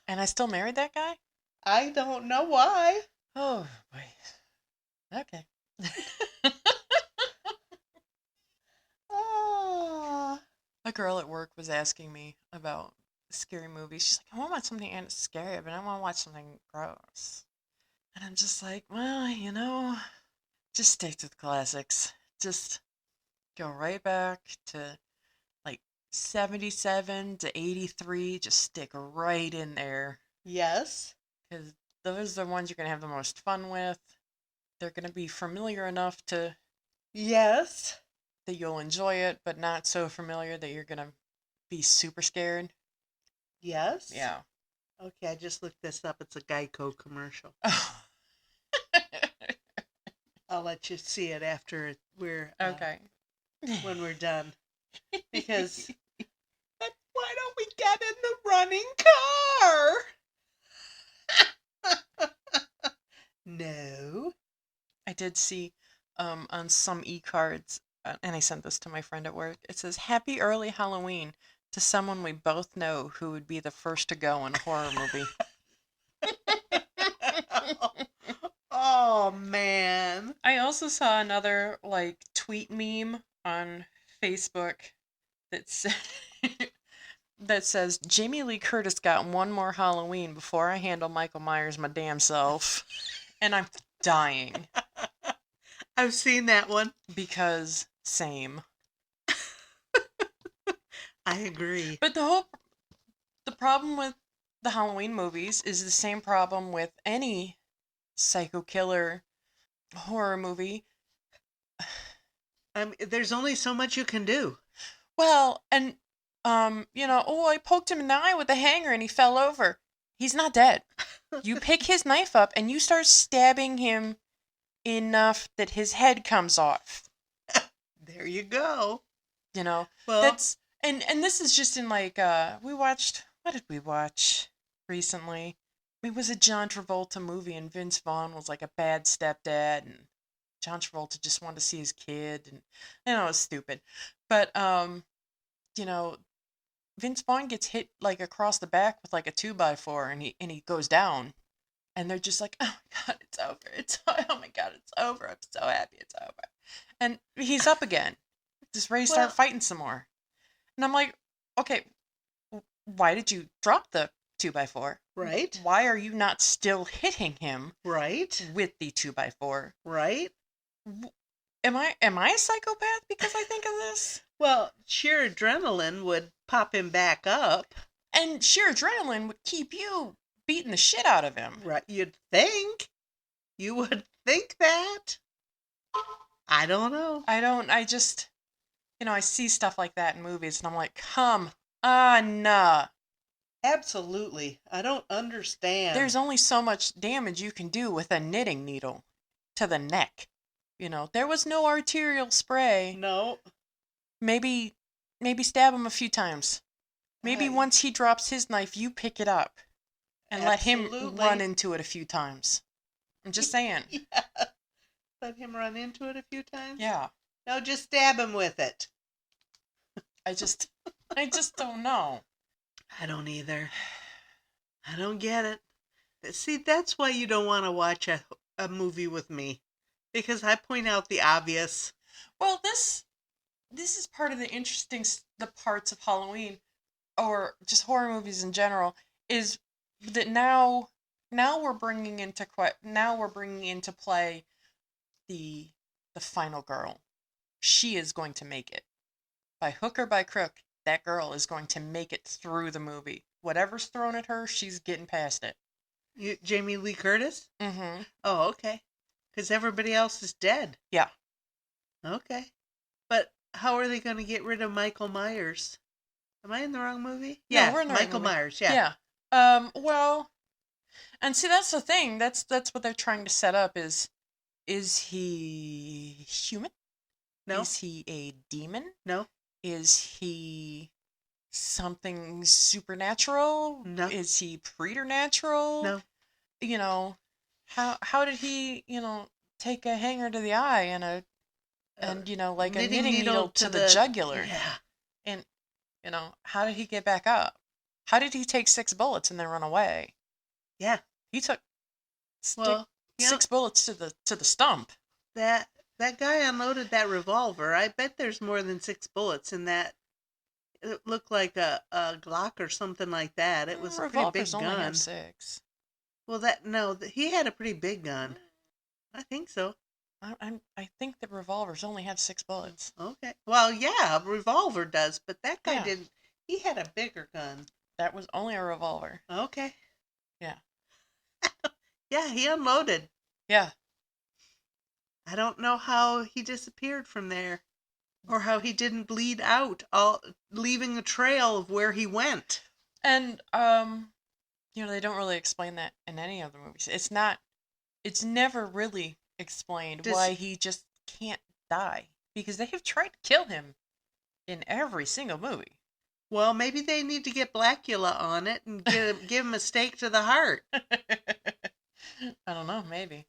And I still married that guy? I don't know why. Oh, boy. Okay. Ah. A girl at work was asking me about scary movies. She's like, I want to watch something scary, but I want to watch something gross. And I'm just like, well, just stick to the classics. Just go right back to like 77 to 83. Just stick right in there. Yes. Because those are the ones you're going to have the most fun with. They're going to be familiar enough Yes. that you'll enjoy it, but not so familiar that you're going to be super scared. Yes. Yeah. Okay, I just looked this up. It's a Geico commercial. I'll let you see it after we're okay. When we're done. Because why don't we get in the running car? No. I did see on some e-cards, and I sent this to my friend at work. It says, Happy early Halloween to someone we both know who would be the first to go in a horror movie. Oh, man. I also saw another, tweet meme on Facebook that that says, Jamie Lee Curtis got one more Halloween before I handle Michael Myers my damn self. And I'm dying. I've seen that one. Because same. I agree. But the problem with the Halloween movies is the same problem with any psycho killer horror movie. There's only so much you can do. Well, and I poked him in the eye with a hanger and he fell over. He's not dead. You pick his knife up and you start stabbing him enough that his head comes off. There you go. Well, that's and this is just in what did we watch recently? It was a John Travolta movie and Vince Vaughn was like a bad stepdad and John Travolta just wanted to see his kid and it was stupid. But Vince Vaughn gets hit across the back with a 2x4 and he goes down. And they're just like, oh my God, it's over. Oh my God, it's over. I'm so happy it's over. And he's up again. Just ready to start fighting some more. And I'm like, okay, why did you drop the 2x4? Right. Why are you not still hitting him? Right. With the 2x4? Right. Am I a psychopath because I think of this? Well, sheer adrenaline would pop him back up. And sheer adrenaline would keep you beating the shit out of him. Right. You'd think. You would think that. I don't know. I just, I see stuff like that in movies and I'm like, come on. Absolutely. I don't understand. There's only so much damage you can do with a knitting needle to the neck. There was no arterial spray. No. Maybe stab him a few times. Maybe once he drops his knife, you pick it up and let him run into it a few times. I'm just saying. Yeah. Let him run into it a few times? Yeah. No, just stab him with it. I just don't know. I don't either. I don't get it. See, that's why you don't want to watch a movie with me. Because I point out the obvious. Well, this is part of the parts of Halloween, or just horror movies in general, is that now we're bringing into play the final girl. She is going to make it. By hook or by crook, that girl is going to make it through the movie. Whatever's thrown at her, she's getting past it. Jamie Lee Curtis? Mm-hmm. Oh, okay. Because everybody else is dead. Yeah. Okay. But how are they going to get rid of Michael Myers? Am I in the wrong movie? Yeah, we're in the Michael right movie. Myers, yeah. Yeah. Well, and see, that's the thing. That's what they're trying to set up is Is he human? No, Is he a demon? no, Is he something supernatural? no, Is he preternatural? no. You know, how did he, take a hanger to the eye and Uh, like a Knitting knitting needle needle to to the the, jugular? yeah, And how did he get back up? How did he take 6 bullets and then run away? yeah. He took stick Well, you know, 6 bullets to the stump. that that guy unloaded that revolver. I bet there's more than 6 bullets in that. It looked like a Glock or something like that. It was a pretty Revolvers big only have gun. 6. Well, that no, he had a pretty big gun. I think so. I think that revolvers only have 6 bullets. Okay. Well, yeah, a revolver does, but that guy Yeah, didn't. He had a bigger gun. that was only a revolver. Okay. Yeah, Yeah, he unloaded. yeah. I don't know how he disappeared from there or how he didn't bleed out, all leaving a trail of where he went. And they don't really explain that in any of the movies. It's never really explained Does why he just can't die because they have tried to kill him in every single movie. Well, maybe they need to get Blackula on it and give him a stake to the heart. I don't know, maybe.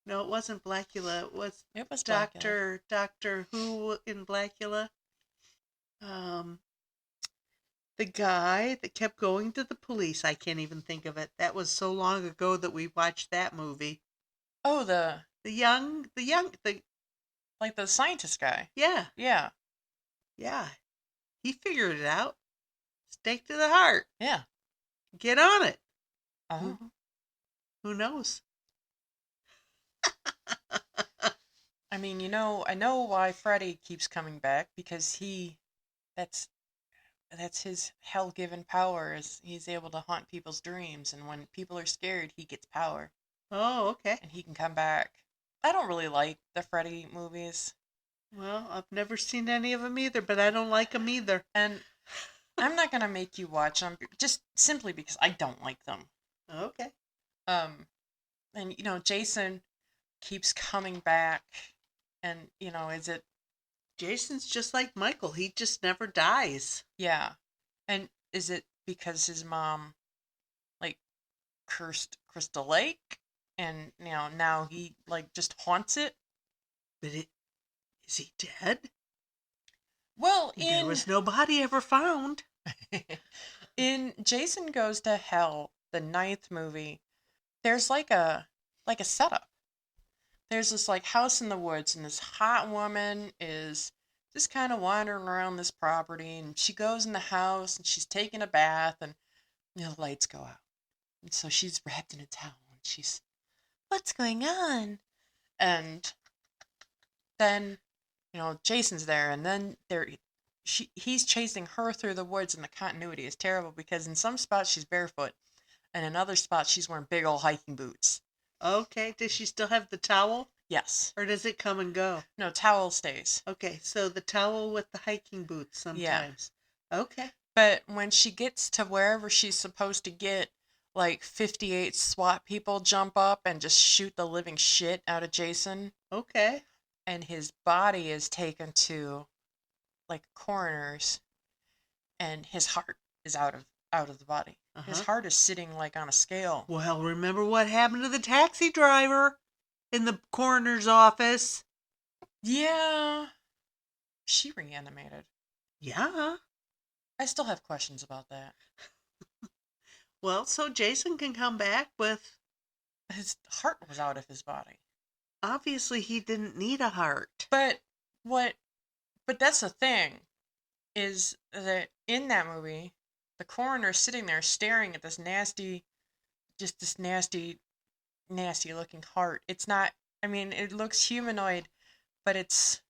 No, it wasn't Blackula. It was It was Blackula. Doctor Who in Blackula. Um, the guy that kept going to the police. I can't even think of it. That was so long ago that we watched that movie. Oh, The like the scientist guy. yeah, Yeah, yeah. He figured it out. Stake to the heart. yeah. Get on it. Oh. Who knows? I mean, I know why Freddy keeps coming back because that's that's his hell-given power is he's able to haunt people's dreams, and when people are scared, he gets power Oh, okay. and he can come back. I don't really like the Freddy movies, Well, I've never seen any of them either, but I don't like them either. and I'm not gonna make you watch them just simply because I don't like them. Okay. Um, and Jason keeps coming back, and is it Jason's just like Michael. He just never dies. yeah, and is it because his mom like cursed Crystal Lake, and now he like just haunts it? But is he dead? Well, There was no body ever found. in Jason Goes to Hell, the ninth movie, there's like a setup. There's this like house in the woods, and this hot woman is just kind of wandering around this property, and she goes in the house and she's taking a bath, and the lights go out, and so she's wrapped in a towel, and she's, what's going on? And then Jason's there, and then he's chasing her through the woods, and the continuity is terrible because in some spots she's barefoot, and in other spots she's wearing big old hiking boots. Okay. Does she still have the towel? Yes. Or does it come and go? No, towel stays. Okay, so the towel with the hiking boots Yeah. sometimes. Okay. But when she gets to wherever she's supposed to get, like 58 SWAT people jump up and just shoot the living shit out of Jason, Okay. and his body is taken to like coroner's, and his heart is out of the body. His Uh-huh. heart is sitting like on a scale. Well, remember what happened to the taxi driver in the coroner's office? Yeah. She reanimated. Yeah. I still have questions about that. Well, so Jason can come back with. His heart was out of his body. Obviously, he didn't need a heart. But what but that's the thing is that in that movie, the coroner's sitting there staring at this nasty, nasty looking heart. It's not, I mean, it looks humanoid, but it's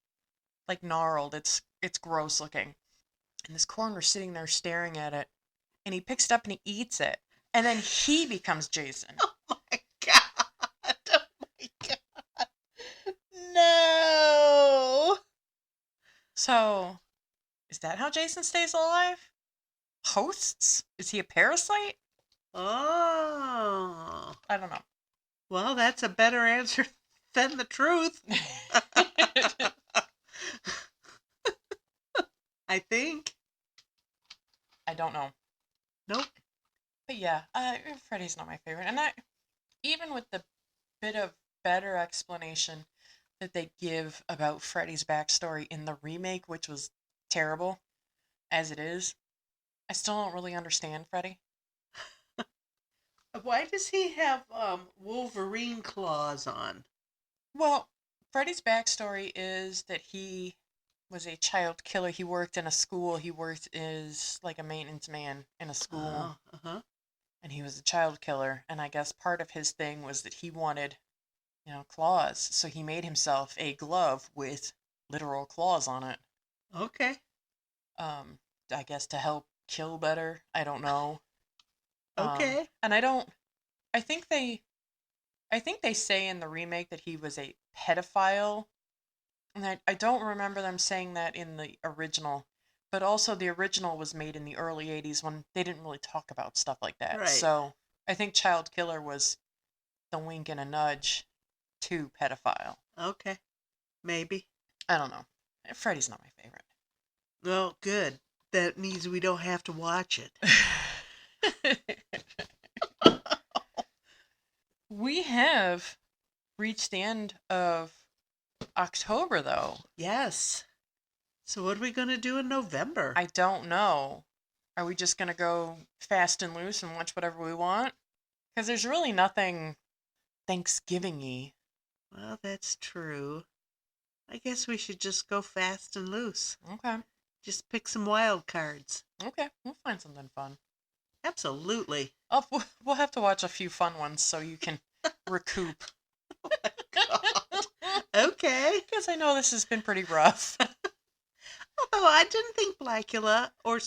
like gnarled. It's gross looking. And this coroner's sitting there staring at it, and he picks it up and he eats it. And then he becomes Jason. Oh my god. Oh my god. No. So, is that how Jason stays alive? Hosts? Is he a parasite? Oh. I don't know. Well, that's a better answer than the truth. I think. I don't know. Nope. But yeah, Freddy's not my favorite. And even with the bit of better explanation that they give about Freddy's backstory in the remake, which was terrible as it is, I still don't really understand Freddy. Why does he have Wolverine claws on? Well, Freddy's backstory is that he was a child killer. He worked in a school. He worked as like a maintenance man in a school. Uh-huh. And he was a child killer. And I guess part of his thing was that he wanted, claws. So he made himself a glove with literal claws on it. Okay. I guess to help kill better. I don't know. Okay. And I think they say in the remake that he was a pedophile. And I don't remember them saying that in the original. But also the original was made in the early 80s when they didn't really talk about stuff like that. Right. So I think child killer was the wink and a nudge to pedophile. Okay. Maybe. I don't know. Freddy's not my favorite. Well, good. That means we don't have to watch it. We have reached the end of October, though. Yes. So what are we going to do in November? I don't know. Are we just going to go fast and loose and watch whatever we want? Because there's really nothing Thanksgiving-y. Well, that's true. I guess we should just go fast and loose. Okay. Just pick some wild cards. Okay, we'll find something fun. Absolutely. We'll have to watch a few fun ones so you can recoup. Oh my God. Okay. Because I know this has been pretty rough. Although I didn't think Blackula or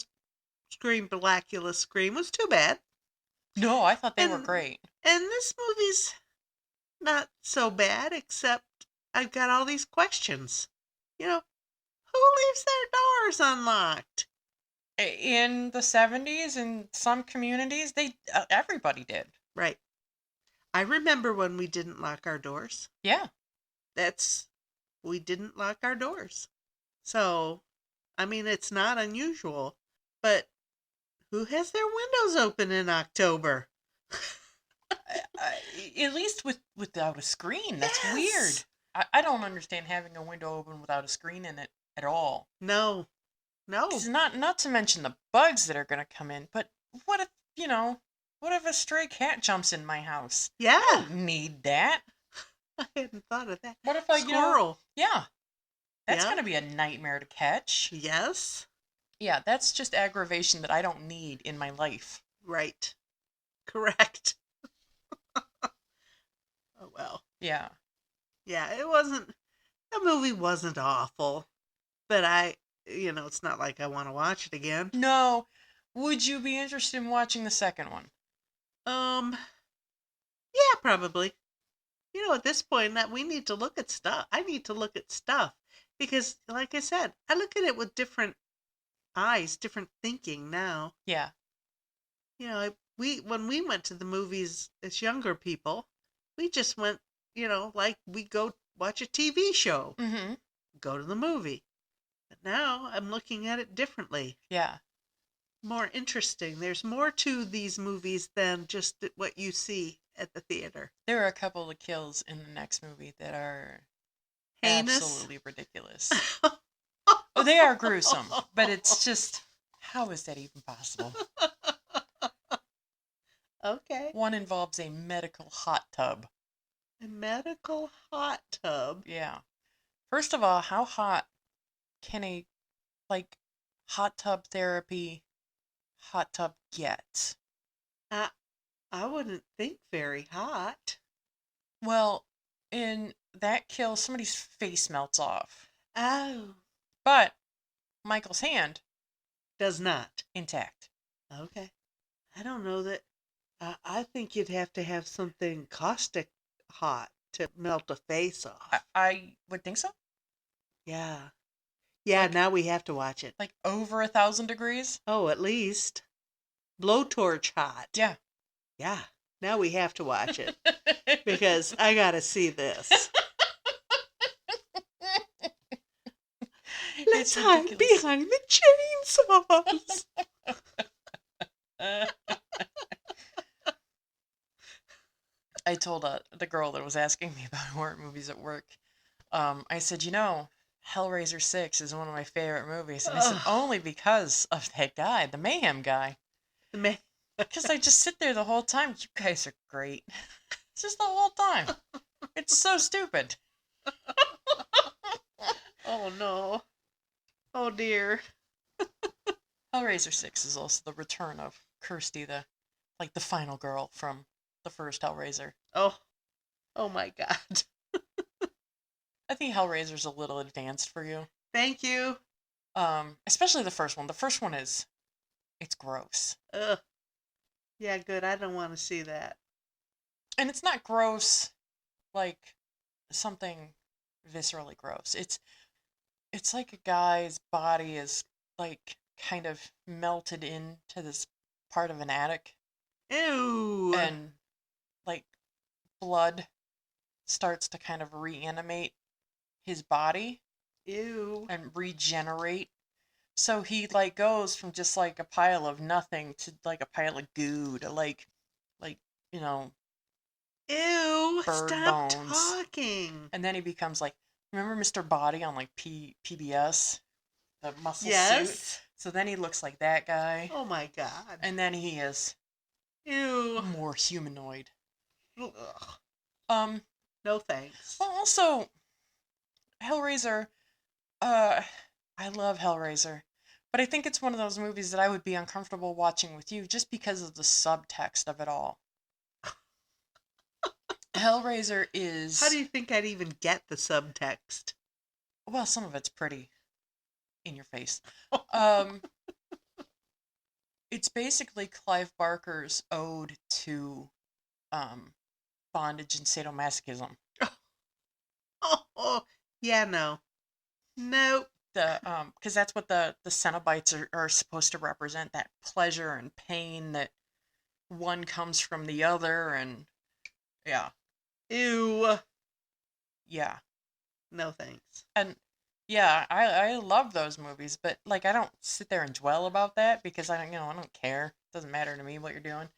Blackula Scream was too bad. No, I thought they were great. And this movie's not so bad, except I've got all these questions. Who leaves their doors unlocked? In the 70s, in some communities, everybody did. Right. I remember when we didn't lock our doors. Yeah. We didn't lock our doors. So, I mean, it's not unusual, but who has their windows open in October? At least without a screen. That's Yes. weird. I don't understand having a window open without a screen in it at all. No. 'Cause not to mention the bugs that are going to come in, but what if a stray cat jumps in my house? Yeah. I don't need that. I hadn't thought of that. What if Squirrel. Yeah. That's Yeah. going to be a nightmare to catch. Yes. Yeah, that's just aggravation that I don't need in my life. Right. Correct. Oh, well. Yeah. Yeah, the movie wasn't awful, but it's not like I want to watch it again. No. Would you be interested in watching the second one? Yeah, probably. At this point, that we need to look at stuff. I need to look at stuff because, like I said, I look at it with different eyes, different thinking now. Yeah. When we went to the movies as younger people, we just went, like we go watch a TV show, Mm-hmm. go to the movie. But now I'm looking at it differently. Yeah. More interesting. There's more to these movies than just what you see at the theater. There are a couple of kills in the next movie that are Heinous. absolutely ridiculous. Oh, they are gruesome, but it's just, how is that even possible? Okay. One involves a medical hot tub. A medical hot tub. Yeah. First of all, how hot can a, hot tub therapy hot tub get? I wouldn't think very hot. Well, in that kill, somebody's face melts off. Oh. But Michael's hand, Does not. intact. Okay. I don't know that. I think you'd have to have something caustic hot to melt a face off. I would think so. Yeah. Yeah, now we have to watch it. Like over 1,000 degrees. Oh, at least. Blowtorch hot. Yeah. Yeah. Now we have to watch it because I got to see this. Let's hide ridiculous. behind the chainsaws. I told the girl that was asking me about horror movies at work, I said, Hellraiser 6 is one of my favorite movies. And I said, Ugh. only because of that guy, the Mayhem guy. The man. Because I just sit there the whole time. You guys are great. Just the whole time. It's so stupid. Oh no. Oh dear. Hellraiser 6 is also the return of Kirsty, the final girl from the first Hellraiser. Oh. Oh my God. I think Hellraiser's a little advanced for you. Thank you. Especially the first one. The first one it's gross. Ugh. Yeah, good. I don't want to see that. And it's not gross like something viscerally gross. It's like a guy's body is like kind of melted into this part of an attic, Ew. and like blood starts to kind of reanimate his body Ew. and regenerate. So he like goes from just like a pile of nothing to like a pile of goo to like you know Ew. bird Stop bones. talking. And then he becomes like, remember Mr. Body on like PBS, the muscle suit. Yes. So then he looks like that guy, Oh my God. and then he is Ew. more humanoid. Ugh. Um. No thanks. Well, also Hellraiser. I love Hellraiser, but I think it's one of those movies that I would be uncomfortable watching with you just because of the subtext of it all. Hellraiser is... How do you think I'd even get the subtext? Well, some of it's pretty in your face. It's basically Clive Barker's ode to bondage and sadomasochism. Oh, yeah, no. Nope. Because that's what the Cenobites are supposed to represent, that pleasure and pain that one comes from the other, and yeah. Ew. Yeah. No thanks. And yeah, I love those movies, but like I don't sit there and dwell about that because I don't care. It doesn't matter to me what you're doing.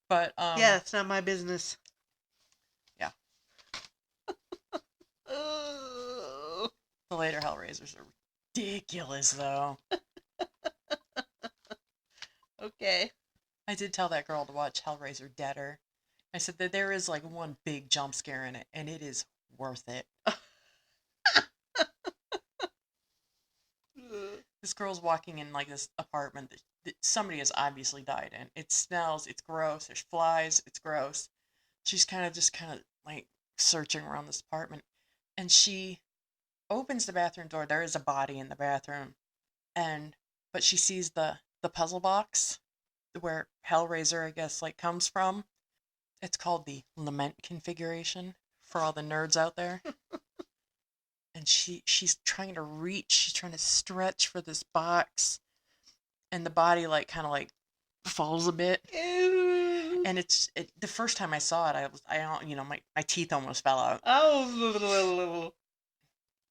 But yeah, it's not my business. Yeah. Ugh. The later Hellraisers are ridiculous though. Okay. I did tell that girl to watch Hellraiser Deader. I said that there is like one big jump scare in it, and it is worth it. This girl's walking in like this apartment that somebody has obviously died in. It smells, it's gross, there's flies, it's gross. She's kind of like searching around this apartment, and she opens the bathroom door. There is a body in the bathroom, but she sees the puzzle box where Hellraiser, I guess, like comes from. It's called the Lament configuration for all the nerds out there. And she's trying to reach, she's trying to stretch for this box, and the body like kind of like falls a bit. Ew. And the first time I saw it, my teeth almost fell out. Oh.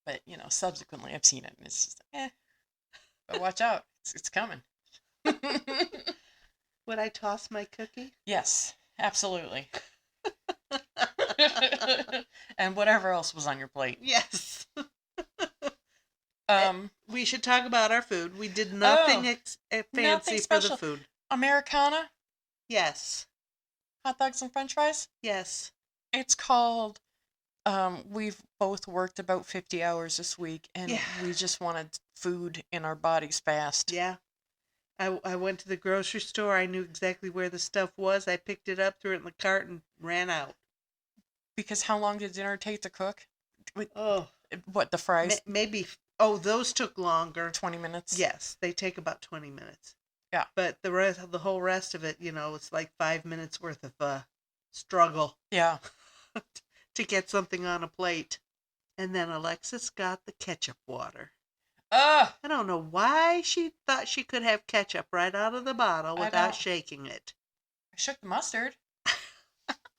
But subsequently I've seen it, and it's just but watch out, it's coming. Would I toss my cookie? Yes, absolutely. And whatever else was on your plate. Yes. Um, we should talk about our food. We did nothing fancy nothing for special. the food. Americana, Yes. hot dogs and french fries. Yes. It's called, we've both worked about 50 hours this week, and we just wanted food in our bodies fast. Yeah. I went to the grocery store. I knew exactly where the stuff was. I picked it up, threw it in the cart, and ran out. Because how long did dinner take to cook? Oh. What, the fries? Maybe. Oh, those took longer. 20 minutes? Yes, they take about 20 minutes. Yeah. But the whole rest of it, it's like 5 minutes worth of struggle. Yeah. To get something on a plate. And then Alexis got the ketchup water. I don't know why she thought she could have ketchup right out of the bottle without shaking it. I shook the mustard.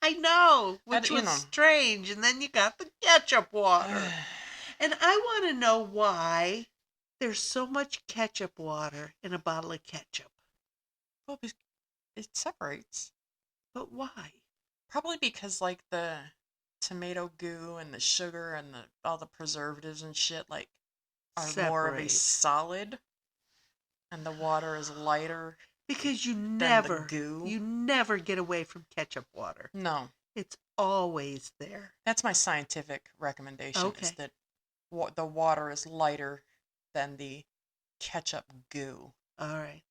I know, which was strange. And then you got the ketchup water. And I want to know why There's so much ketchup water in a bottle of ketchup. Well, it separates. But why? Probably because like the tomato goo and the sugar and all the preservatives and shit like are more of a Separate. solid, and the water is lighter Because than the goo. you never get away from ketchup water. No, It's always there. that's my scientific recommendation is Okay. that the water is lighter than the ketchup goo. All right.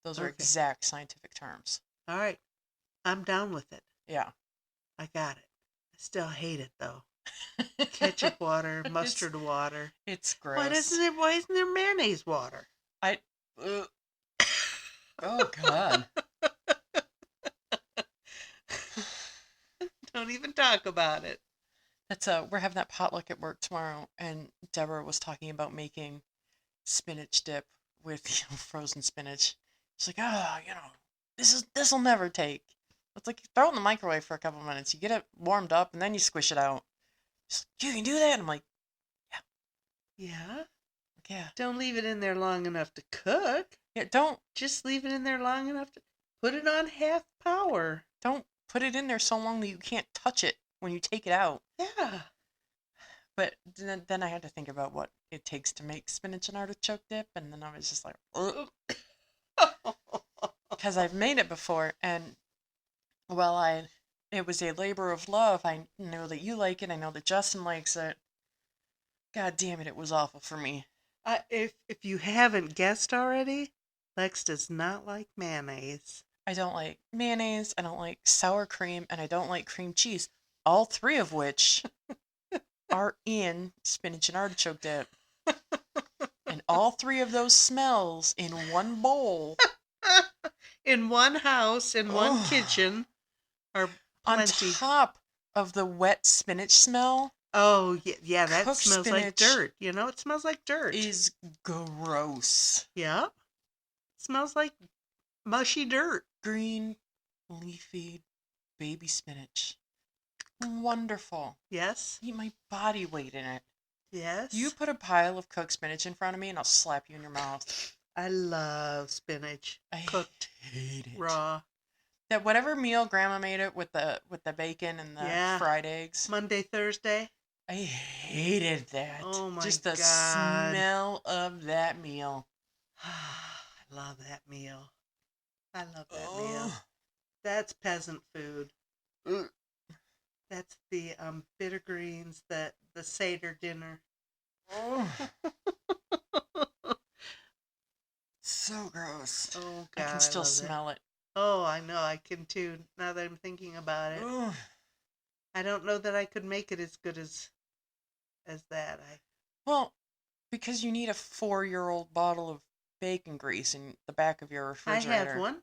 Those are Okay. exact scientific terms. All right. I'm down with it. Yeah. I got it. I still hate it though. Ketchup water, it's mustard water. it's gross. Why isn't there mayonnaise water? I ugh. Oh god. Don't even talk about it. That's we're having that potluck at work tomorrow, and Deborah was talking about making spinach dip with frozen spinach. She's like, this'll never take. It's like throw it in the microwave for a couple minutes. You get it warmed up, and then you squish it out. She's like, you can do that. And I'm like, Yeah. yeah, Don't leave it in there long enough to cook. yeah. Don't Just leave it in there long enough to put it on half power. don't put it in there so long that you can't touch it when you take it out. Yeah. But then I had to think about what it takes to make spinach and artichoke dip, and then I was just like, because I've made it before, and well, it was a labor of love. I know that you like it. I know that Justin likes it. God damn it, it was awful for me. If you haven't guessed already, Lex does not like mayonnaise. I don't like mayonnaise, I don't like sour cream, and I don't like cream cheese. All three of which are in spinach and artichoke dip. And all three of those smells in one bowl. In one house, in one Oh, kitchen, are on plenty. top of the wet spinach smell, Oh, yeah, that cooked smells like spinach dirt. You know, it smells like dirt. is gross. Yeah, it smells like mushy dirt. Green, leafy, baby spinach. Wonderful. Yes, Eat my body weight in it. You yes. put a pile of cooked spinach in front of me and I'll slap you in your mouth. I love spinach. I Cooked, hate it. raw. That whatever meal grandma made it with the bacon and the Yeah. fried eggs. Monday, Thursday. I hated that. Oh my Just the God. smell of that meal. I love that meal. I love that meal. Oh. That's peasant food. Ugh. That's the bitter greens, the Seder dinner. Oh. So gross. Oh I can God, I still love that. smell it. Oh, I know, I can too. Now that I'm thinking about it, Ugh. I don't know that I could make it as good as that. Well, because you need a 4-year-old bottle of bacon grease in the back of your I have refrigerator. one.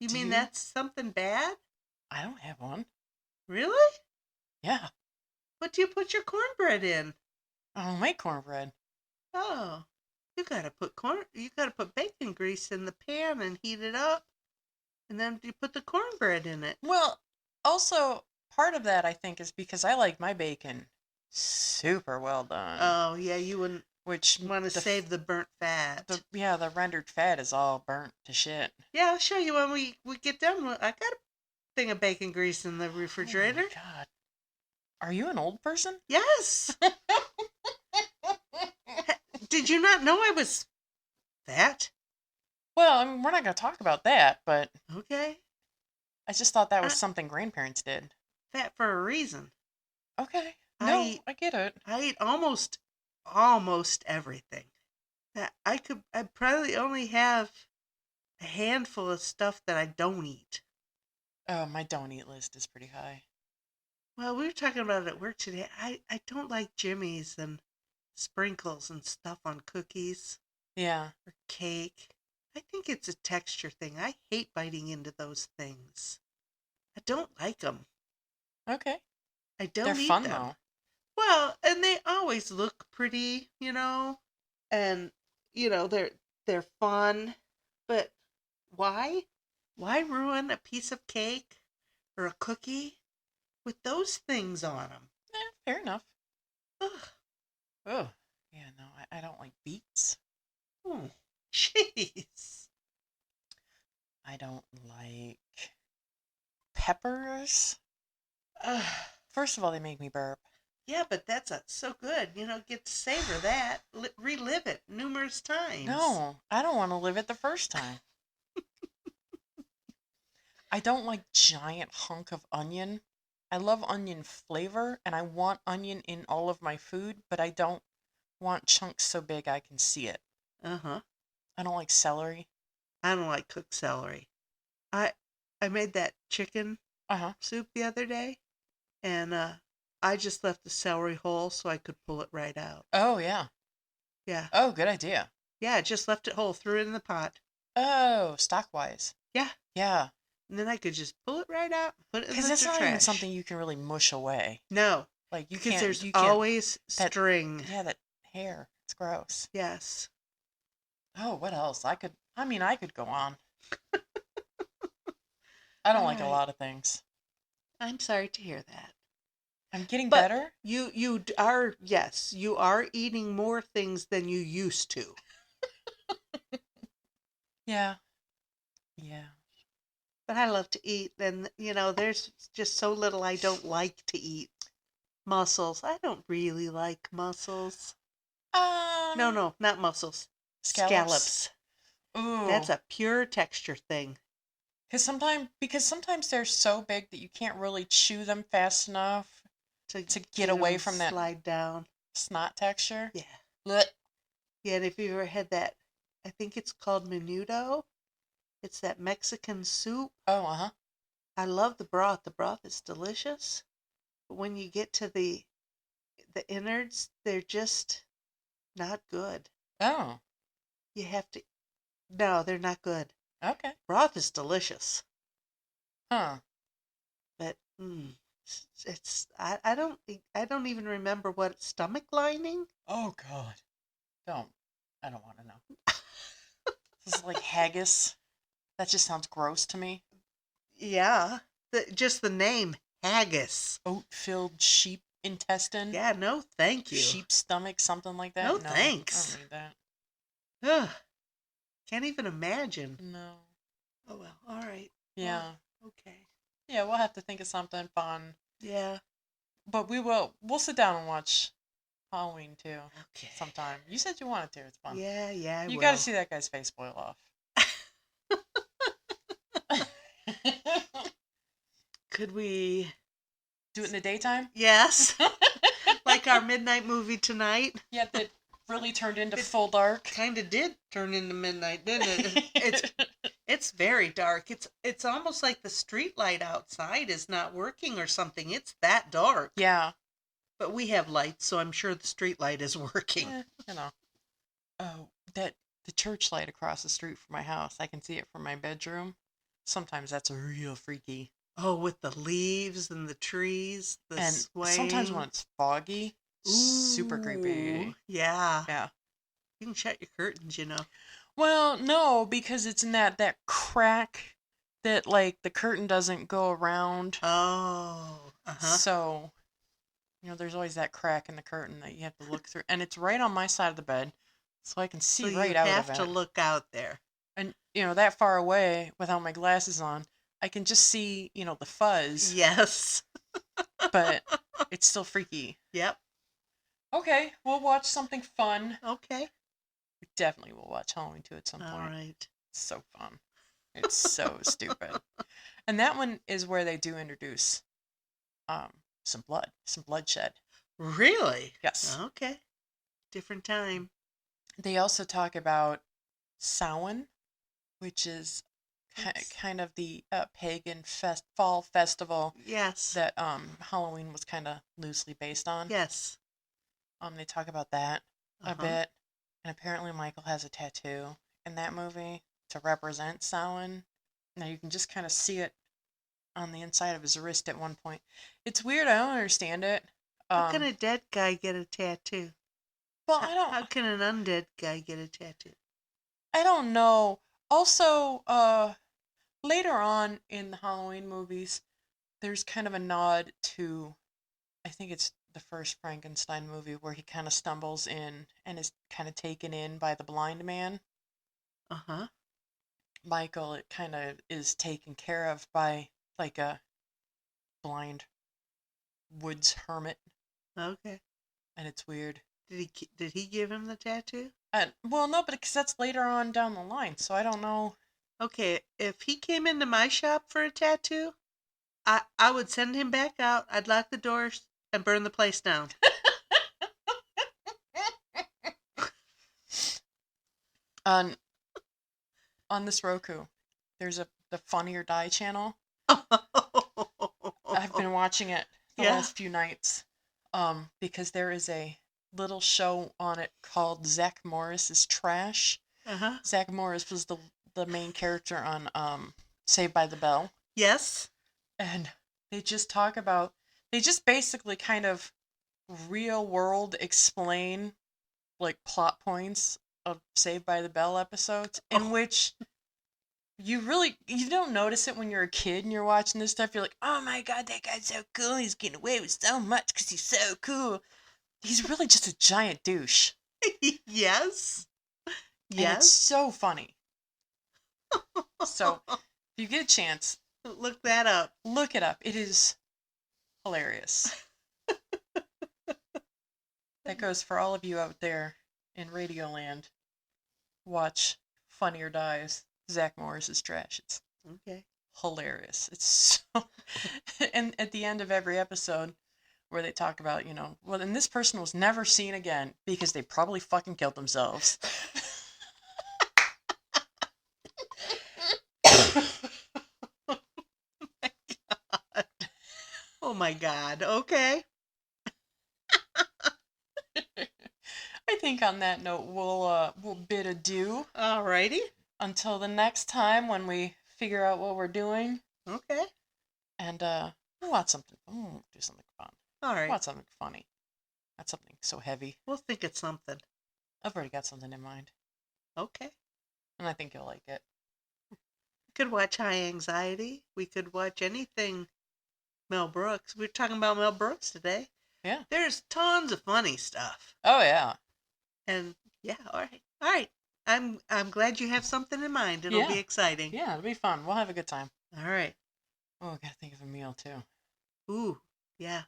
You Do mean you? that's something bad? I don't have one. Really? Yeah, What do you put your cornbread in? I don't make cornbread. Oh, you gotta put bacon grease in the pan and heat it up, and then you put the cornbread in it. Well, also, part of that I think is because I like my bacon super well done, Oh yeah, you wouldn't which want to save the burnt fat. the rendered fat is all burnt to shit. Yeah, I'll show you when we get done. I got a thing of bacon grease in the Oh my refrigerator. god. Are you an old person? Yes. Did you not know I was fat? Well, I mean, we're not going to talk about that, but Okay. I just thought that was I, something grandparents did. fat for a reason. Okay. I No, eat I get it. I eat almost everything. I'd probably only have a handful of stuff that I don't eat. Oh, my don't eat list is pretty high. Well, we were talking about it at work today. I don't like jimmies and sprinkles and stuff on cookies Yeah. or cake. I think it's a texture thing. I hate biting into those things. I don't like them. Okay. I They're don't eat fun them. though. Well, and they always look pretty, and they're fun, but why? Why ruin a piece of cake or a cookie with those things on them? Fair enough. Ugh. Oh. Yeah, no, I don't like beets. Nice. I don't like peppers. Ugh. First of all, they make me burp. Yeah, but that's so good. Get to savor that, relive it numerous times. No, I don't want to live it the first time. I don't like giant hunk of onion. I love onion flavor and I want onion in all of my food, but I don't want chunks so big I can see it. Uh-huh. I don't like celery. I don't like cooked celery. I I made that chicken Uh-huh. soup the other day, and I just left the celery whole so I could pull it right out. Oh, yeah. Yeah. Oh, good idea. Yeah, I just left it whole, threw it in the pot. Oh, stock-wise. Yeah. Yeah. And then I could just pull it right out and put it in Because the that's not even trash. something you can really mush away. No, Like, because there's you can't, always that, string. yeah, that hair. It's gross. Yes. Oh, what else? I could go on. I don't All like a right. lot of things. I'm sorry to hear that. I'm getting But better. you are, yes, you are eating more things than you used to. Yeah. Yeah. But I love to eat, and there's just so little I don't like to eat. Mussels. I don't really like mussels. No, Um, no, not mussels. Scallops. Scallops. That's Ooh. a pure texture thing. Because sometimes they're so big that you can't really chew them fast enough To to get get away them from that slide down. snot texture. Yeah. Blech. Yeah, and if you ever had that, I think it's called menudo. It's that Mexican soup. Oh, uh-huh. I love the broth. The broth is delicious. But when you get to the innards, they're just not good. Oh, You have to. No, they're not good. okay. Broth is delicious, Huh. but I don't even remember what stomach lining. Oh, God. Don't. I don't want to know. This is like haggis. That just sounds gross to me. Yeah, just the name haggis. Oat-filled sheep intestine. Yeah, no, thank you. Sheep stomach, something like that. No, No, I thanks. don't need that. Ugh, can't even imagine. No. Oh well, all right. Yeah. Well, okay. Yeah, we'll have to think of something fun. Yeah. But we'll sit down and watch Halloween too Okay. sometime. You said you wanted to. It's fun. Yeah, yeah, I You will. got to see that guy's face boil off. Could we? Do it in the daytime? Yes. Like our midnight movie tonight. Yeah, that really turned into full dark. Kind of did turn into midnight, didn't it? It's very dark. It's almost like the street light outside is not working or something. It's that dark. Yeah. But we have lights, so I'm sure the street light is working. You know. Oh, the church light across the street from my house. I can see it from my bedroom. Sometimes that's real freaky. Oh, with the leaves and the trees, the And swaying. sometimes when it's foggy, super creepy. Ooh, yeah. Yeah. You can shut your curtains. Well, no, because it's in that crack that like the curtain doesn't go around. Oh, uh-huh. So, there's always that crack in the curtain that you have to look through, and it's right on my side of the bed, so I can see So right you out have of to it. look out there. And that far away without my glasses on, I can just see, the fuzz, Yes. but it's still freaky. Yep. Okay, we'll watch something fun. Okay. We definitely will watch Halloween 2 at some All point. right. It's so fun. It's so stupid. And that one is where they do introduce some bloodshed. Really? Yes. Okay. Different time. They also talk about Samhain, which is kind of the pagan fall festival Yes. that Halloween was kind of loosely based on. Yes. They talk about that a Uh-huh. bit, and apparently Michael has a tattoo in that movie to represent Samhain. Now you can just kind of see it on the inside of his wrist at one point. It's weird. I don't understand it. How can a dead guy get a tattoo? Well, How can an undead guy get a tattoo? I don't know. Also, later on in the Halloween movies, there's kind of a nod to, I think it's the first Frankenstein movie where he kind of stumbles in and is kind of taken in by the blind man. Uh-huh. Michael, it kind of is taken care of by like a blind woods hermit, Okay. and it's weird. Did he give him the tattoo? And well, no, but because that's later on down the line, so I don't know. Okay, if he came into my shop for a tattoo, I would send him back out. I'd lock the doors and burn the place down. on on this Roku, there's the Funny or Die channel. I've been watching it the Yeah. last few nights, because there is a little show on it called Zach Morris's Trash. Uh-huh. Zach Morris was the main character on Saved by the Bell, Yes. and they just basically kind of real world explain like plot points of Saved by the Bell episodes in Oh. which you don't notice it when you're a kid and you're watching this stuff. You're like, oh my god, that guy's so cool. He's getting away with so much because he's so cool. He's really just a giant douche, Yes. and it's Yes. so funny. So if you get a chance, Look that up. look it up. It is hilarious. That goes for all of you out there in Radioland. Watch Funny or Dies. Zach Morris's Trash. It's Okay. hilarious. It's so. And at the end of every episode, where they talk about, well, and this person was never seen again because they probably fucking killed themselves. Oh my God. Okay. I think on that note, we'll bid adieu Alrighty. until the next time when we figure out what we're doing, Okay. and we'll watch something. We'll do something fun. All We'll right. watch something funny. Not something so heavy. We'll think it's something. I've already got something in mind, Okay. and I think you'll like it. We could watch High Anxiety. We could watch anything Mel Brooks. We're talking about Mel Brooks today. Yeah. There's tons of funny stuff. Oh yeah. And yeah, all right. All right. I'm glad you have something in mind. It'll be Yeah. exciting. Yeah, it'll be fun. We'll have a good time. All right. Oh, I gotta think of a meal too. Ooh, yeah.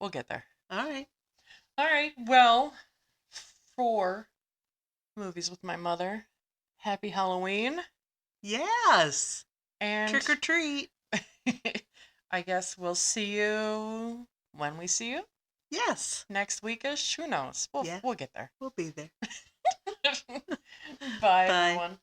We'll get there. All right. All right. Well, for Movies with My Mother, happy Halloween. Yes. And Trick or treat. I guess we'll see you when we see you. Yes. Next weekish. Who knows? Yeah. We'll get there. We'll be there. Bye, Bye. everyone.